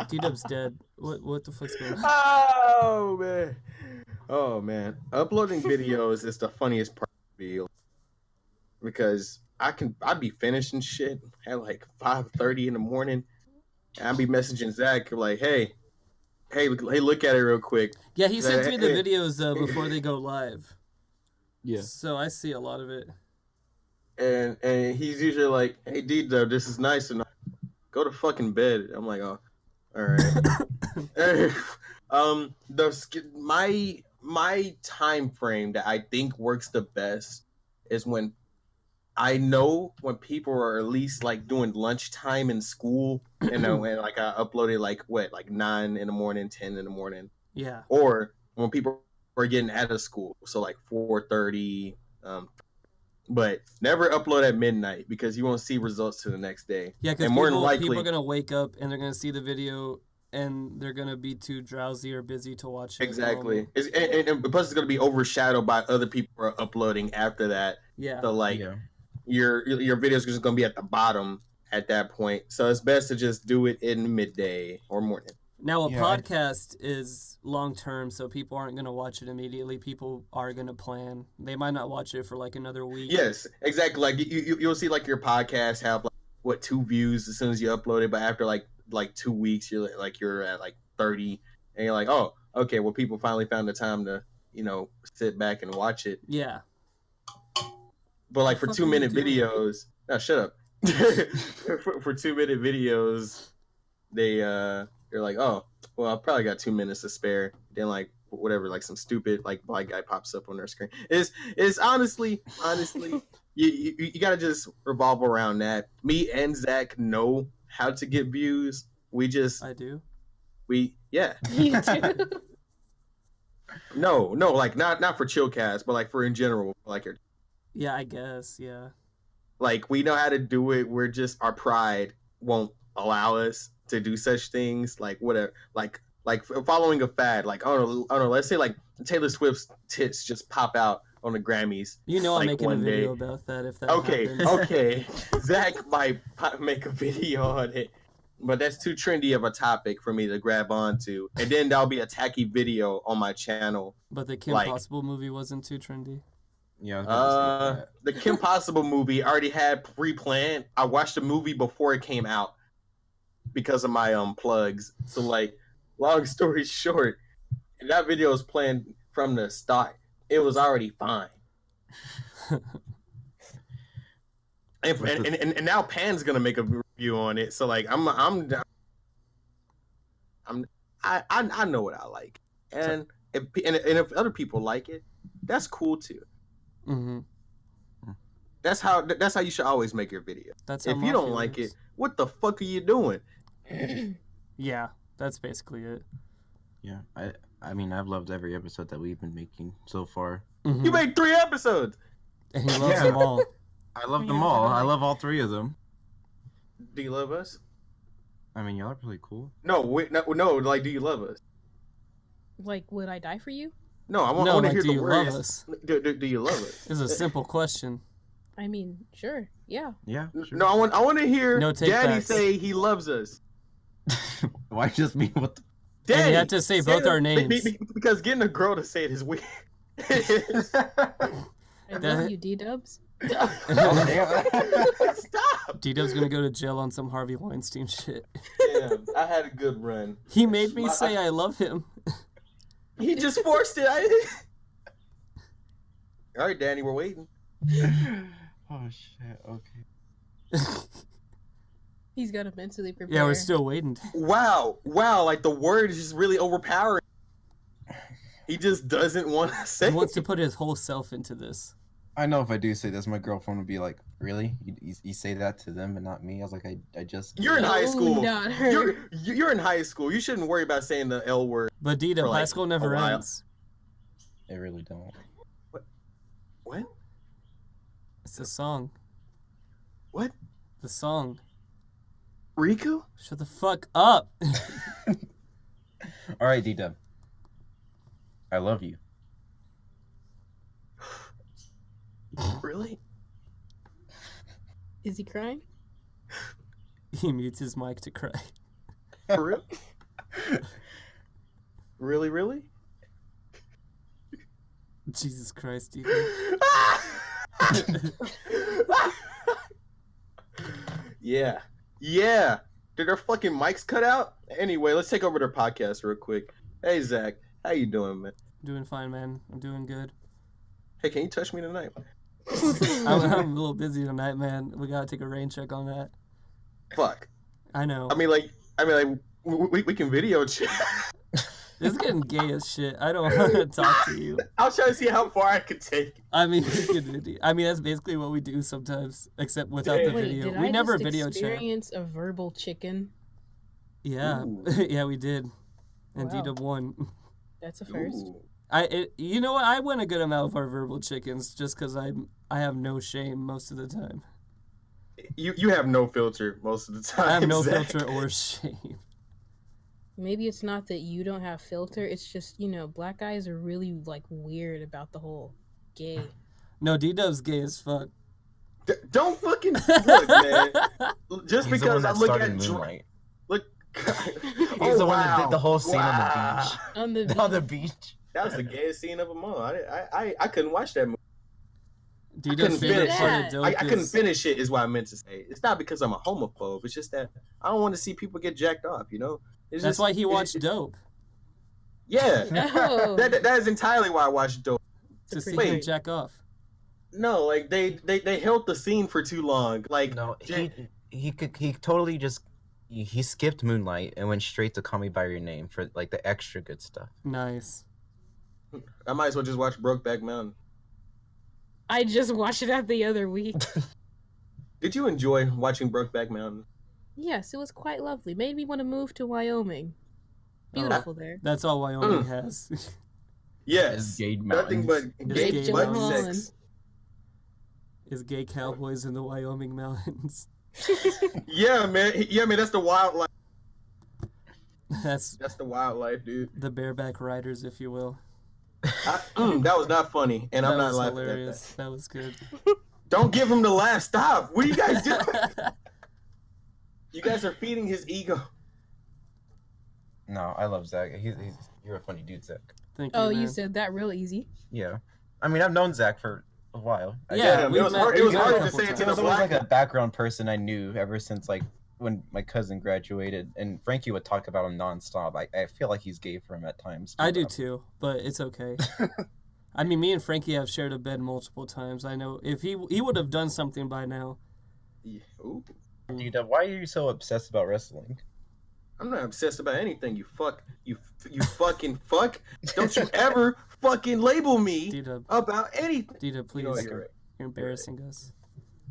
S3: D-Dub's dead. What the fuck's going on?
S4: Oh man. Oh man, uploading videos is the funniest part of me because I'd be finishing shit at like 5:30 in the morning, and I'd be messaging Zach like, hey, look at it real quick.
S3: Yeah, he sends me the
S4: Hey.
S3: videos before they go live.
S2: Yeah.
S3: So I see a lot of it.
S4: And he's usually like, hey, D-Dub, this is nice and go to fucking bed. I'm like, oh, all right. My time frame that I think works the best is when I know when people are at least like doing lunchtime in school, and like I uploaded like 9 in the morning, 10 in the morning,
S3: Yeah.
S4: or when people are getting out of school, so like 4:30. But never upload at midnight because you won't see results to the next day.
S3: Yeah, because
S4: and more than likely,
S3: people are gonna wake up and they're gonna see the video and they're gonna be too drowsy or busy to watch it.
S4: Exactly. And plus it's gonna be overshadowed by other people who are uploading after that.
S3: Yeah.
S4: So like your videos are just gonna be at the bottom at that point. So it's best to just do it in midday or morning.
S3: Now, podcast is long term, so people aren't going to watch it immediately. People are going to plan. They might not watch it for like another week.
S4: Yes, exactly. Like you'll see like your podcast have like 2 views as soon as you upload it, but after like 2 weeks, you're at like 30, and you're like, oh, okay. Well, people finally found the time to sit back and watch it.
S3: Yeah.
S4: But like for 2-minute videos, no, shut up. for 2-minute videos, they're like, oh, well, I probably got 2 minutes to spare. Then like whatever, like some stupid like black guy pops up on their screen. It's honestly, you gotta just revolve around that. Me and Zach know how to get views.
S3: I do.
S4: Yeah.
S1: You do?
S4: No, like not for Chillcast, but like for in general, like your.
S3: Yeah, I guess. Yeah.
S4: Like we know how to do it. We're just our pride won't allow us to do such things. Like whatever, like following a fad. Like I don't know. Let's say like Taylor Swift's tits just pop out on the Grammys.
S3: I'm making a video about that if that happens.
S4: Okay. Zach might make a video on it, but that's too trendy of a topic for me to grab onto. And then there'll be a tacky video on my channel.
S3: But the Kim Possible movie wasn't too trendy.
S2: Yeah.
S4: The Kim Possible movie I already had pre-planned. I watched the movie before it came out because of my plugs. So like, long story short, that video was planned from the start. It was already fine. and now Pan's gonna make a review on it. So like, I know what I like, and if other people like it, that's cool too.
S3: Mm-hmm.
S4: That's how you should always make your video.
S3: That's
S4: if you don't like it, what the fuck are you doing?
S3: Yeah, that's basically it.
S2: Yeah, I mean, I've loved every episode that we've been making so far.
S3: Mm-hmm.
S4: You made 3 episodes,
S3: and he loves them all.
S2: I love them all. I love all 3 of them.
S4: Do you love us?
S2: I mean, y'all are pretty cool.
S4: No, wait, no. Like, do you love us?
S1: Like, would I die for you?
S4: No, I want to hear the words.
S3: Love us?
S4: Do you love us?
S3: It's a simple question.
S1: I mean, sure, yeah.
S2: Yeah. Sure.
S4: No, I want to hear Daddy
S3: takebacks.
S4: say he loves us.
S2: Why just me? What?
S4: Daddy,
S3: and you have to say both our names.
S4: Because getting a girl to say it is weird.
S1: I love you, D-Dubs.
S4: Stop.
S3: D-Dub's gonna go to jail on some Harvey Weinstein shit.
S4: Damn, I had a good run.
S3: He made me say I love him.
S4: He just forced it. All right, Danny, we're waiting.
S2: Oh shit. Okay.
S1: He's got to mentally prepare.
S3: Yeah, we're still waiting.
S4: Wow. Like the word is just really overpowering. He just doesn't want to say.
S3: He wants to put his whole self into this.
S2: I know if I do say this, my girlfriend would be like, "Really? You say that to them and not me?" I was like, "I just."
S4: You're in high school.
S1: Not her.
S4: You're in high school. You shouldn't worry about saying the L word.
S3: But D-Dub,
S4: like
S3: high school never
S4: a while.
S3: ends.
S2: They really don't.
S4: What?
S3: It's a song.
S4: What?
S3: The song.
S4: Riku?
S3: Shut the fuck up.
S2: All right, D-Dub. I love you.
S4: Really?
S1: Is he crying?
S3: He mutes his mic to cry.
S4: For real? Really?
S3: Jesus Christ, dude.
S4: Yeah. Did their fucking mics cut out? Anyway, let's take over their podcast real quick. Hey, Zach. How you doing, man?
S3: Doing fine, man. I'm doing good.
S4: Hey, can you touch me tonight?
S3: I'm a little busy tonight, man. We gotta take a rain check on that.
S4: Fuck.
S3: I know.
S4: I mean, we can video chat.
S3: This is getting gay as shit. I don't want to talk to you.
S4: I was trying to see how far I could take it.
S3: I mean, that's basically what we do sometimes, except without the
S1: Wait,
S3: video.
S1: did
S3: We
S1: I
S3: never
S1: just
S3: video chat.
S1: experience a verbal chicken?
S3: Yeah,
S4: Ooh.
S3: yeah, we did. And
S1: Wow.
S3: D-Dub won.
S1: That's a first.
S4: Ooh.
S3: You know what? I win a good amount of our verbal chickens just because I have no shame most of the time.
S4: You have no filter most of the time.
S3: I have no
S4: Zach.
S3: filter or shame.
S1: Maybe it's not that you don't have filter. It's just, black guys are really like weird about the whole gay.
S3: No, D-Dub's gay as fuck.
S4: Don't fucking look, man. Just
S2: He's the
S4: because
S2: one
S4: I
S2: that
S4: look
S2: started
S4: at
S2: Moonlight.
S4: look.
S2: He's the one that did the whole scene
S1: On the
S2: on the beach.
S4: That was the gayest scene of them all. I couldn't watch that movie.
S3: D-Dub's favorite
S1: finish
S3: part
S1: it.
S3: of dope
S4: I couldn't
S3: is...
S4: finish it. Is what I meant to say. It's not because I'm a homophobe. It's just that I don't want to see people get jacked off. It's
S3: That's
S4: just,
S3: why he watched Dope.
S4: Yeah,
S1: Oh.
S4: that is entirely why I watched Dope.
S3: To see
S1: pretty
S3: him
S1: great.
S3: jack off.
S4: No, like they held the scene for too long. Like
S2: No, he totally just he skipped Moonlight and went straight to Call Me by Your Name for like the extra good stuff.
S3: Nice.
S4: I might as well just watch Brokeback Mountain.
S1: I just watched it the other week.
S4: Did you enjoy watching Brokeback Mountain?
S1: Yes, it was quite lovely. Made me want to move to Wyoming. Beautiful there.
S3: That's all Wyoming has.
S4: Yes,
S2: Gay
S4: nothing but
S3: It's
S4: gay
S3: gay
S4: butt
S1: mountains.
S4: sex.
S3: Is gay cowboys in the Wyoming mountains.
S4: Yeah, man. That's the wildlife.
S3: That's
S4: That's the wildlife, dude.
S3: the bareback riders, if you will.
S4: That was not funny, and I'm
S3: That
S4: not
S3: was
S4: laughing
S3: hilarious.
S4: at
S3: That was good.
S4: that. Don't give him the laugh. Stop. What are you guys doing? You guys are feeding his ego.
S2: No, I love Zach. You're a funny dude, Zach.
S3: Thank you,
S1: Oh,
S3: man.
S1: you said that real easy.
S2: Yeah, I mean I've known Zach for a while.
S3: Yeah,
S4: it
S3: we've
S4: was
S3: met-
S4: hard. It
S3: we've
S4: was
S3: met a
S4: hard to
S3: couple
S4: say it
S3: times.
S4: to
S2: He
S4: the
S2: was always
S4: black.
S2: like a background person I knew ever since like when my cousin graduated, and Frankie would talk about him nonstop. I feel like he's gay for him at times.
S3: I do too, but it's okay. I mean, me and Frankie have shared a bed multiple times. I know if he would have done something by now.
S4: Yeah, ooh.
S2: Dude, why are you so obsessed about wrestling?
S4: I'm not obsessed about anything. You fucking fuck. Don't you ever fucking label me
S3: D-Dub,
S4: about anything.
S3: D-Dub, please.
S4: You know what, you're right.
S3: You're embarrassing us.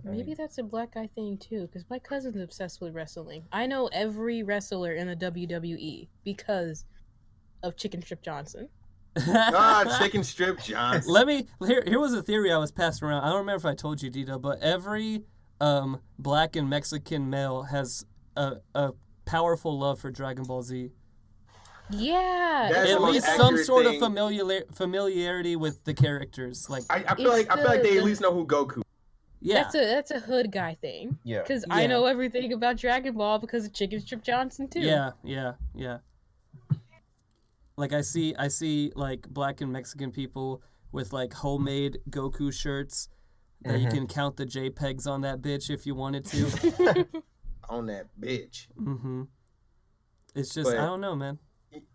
S1: Maybe that's a black guy thing too, because my cousin's obsessed with wrestling. I know every wrestler in the WWE because of ChickenStripJohnson.
S4: ChickenStripJohnson.
S3: Here was a theory I was passing around. I don't remember if I told you, Dita, but every black and Mexican male has a powerful love for Dragon Ball Z.
S1: Yeah,
S4: That's
S3: At
S4: the most
S3: least some
S4: accurate
S3: sort
S4: thing.
S3: of familiarity with the characters. Like,
S4: I feel like they at least know who Goku.
S3: yeah,
S1: that's a hood guy thing.
S2: Yeah.
S1: Because I
S3: Yeah.
S1: know everything about Dragon Ball because of ChickenStripJohnson too.
S3: yeah. Like I see like black and Mexican people with like homemade Goku shirts that you can count the JPEGs on that bitch if you wanted to.
S4: On that bitch.
S3: Mm-hmm. It's just
S4: But-
S3: I don't know, man.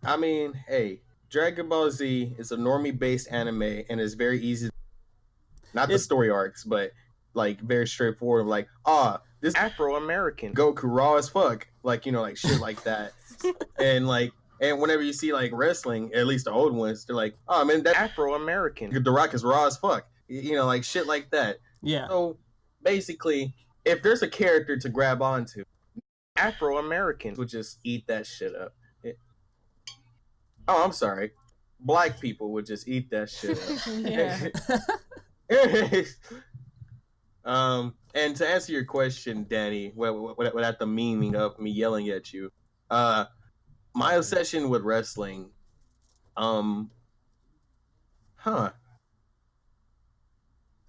S4: I mean, hey, Dragon Ball Z is a normie-based anime, and it's very easy. Not the
S3: It's-
S4: story arcs, but like very straightforward. Like, this Afro American Goku raw as fuck, like like shit like that, and whenever you see like wrestling, at least the old ones, they're like, oh man, that Afro American, The Rock is raw as fuck, like shit like that.
S3: Yeah.
S4: So basically, if there's a character to grab onto, Afro Americans would just eat that shit up. I'm sorry. Black people would just eat that shit up. And to answer your question, Danny, without the meaning of me yelling at you, my obsession with wrestling,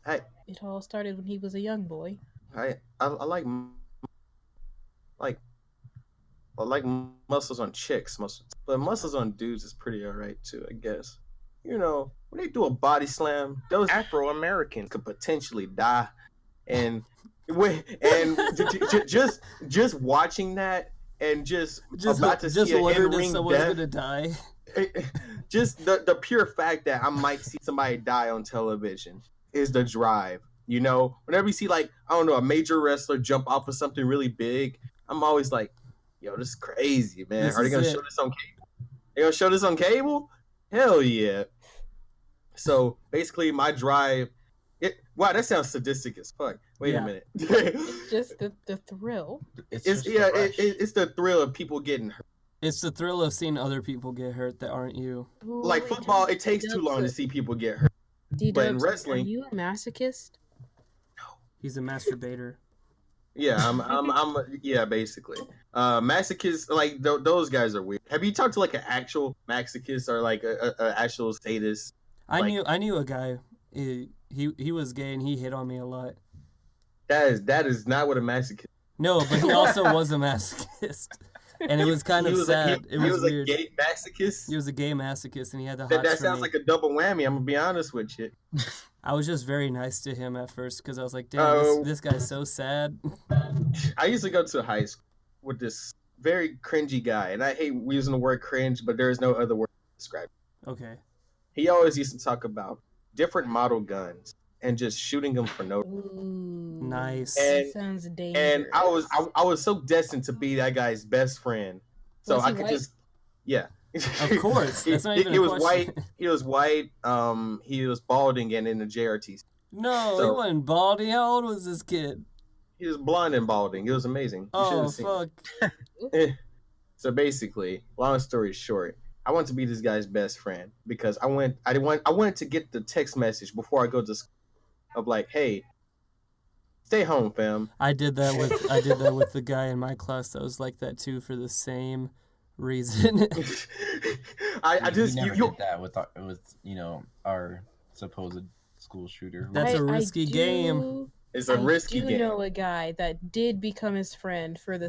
S1: It all started when he was a young boy.
S4: I like muscles on chicks, but muscles on dudes is pretty alright too, I guess. when they do a body slam, those Afro Americans could potentially die. And just watching that and just about to see an in-ring
S3: someone's
S4: death,
S3: gonna die.
S4: just the pure fact that I might see somebody die on television is the drive. Whenever you see like, I don't know, a major wrestler jump off of something really big, I'm always like, yo, this is crazy, man. Are they gonna show this on cable? They gonna show this on cable? Hell yeah. So basically my drive, wow, that sounds sadistic as fuck. Wait a minute.
S1: It's just the thrill.
S4: It's the thrill of people getting hurt.
S3: It's the thrill of seeing other people get hurt that aren't you.
S1: Ooh,
S4: like football, it takes too long to see people get hurt. But in wrestling,
S1: are you a masochist?
S4: No.
S3: He's a masturbator.
S4: Yeah, yeah, basically. Masochists, like those guys are weird. Have you talked to like an actual masochist or like a actual sadist?
S3: I knew a guy. He was gay and he hit on me a lot.
S4: That is not what a masochist.
S3: No, but he also was a masochist, and it was kind of sad. It was weird.
S4: A gay masochist.
S3: He was a gay masochist, and he had the
S4: hot. That sounds like a double whammy. I'm gonna be honest with you.
S3: I was just very nice to him at first because I was like, damn, this guy's so sad.
S4: I used to go to high school with this very cringy guy, and I hate using the word cringe, but there is no other word to describe it.
S3: Okay.
S4: He always used to talk about different model guns and just shooting them for no.
S1: Ooh,
S3: nice.
S1: That sounds dangerous.
S4: And I was so destined to be that guy's best friend, so I could just, yeah.
S3: Of course, that's not even
S4: he
S3: a
S4: was
S3: question.
S4: white. He was white. He was balding and in the JRT.
S3: No, he wasn't balding. How old was this kid?
S4: He was blonde and balding. It was amazing.
S3: Oh fuck.
S4: So basically, long story short, I wanted to be this guy's best friend because I wanted to get the text message before I go to school of like, hey, stay home, fam.
S3: I did that with the guy in my class that was like that too for the same reason.
S2: I just never did that with our supposed school shooter.
S3: That's a risky game.
S4: It's a risky game.
S1: I do know a guy that did become his friend for the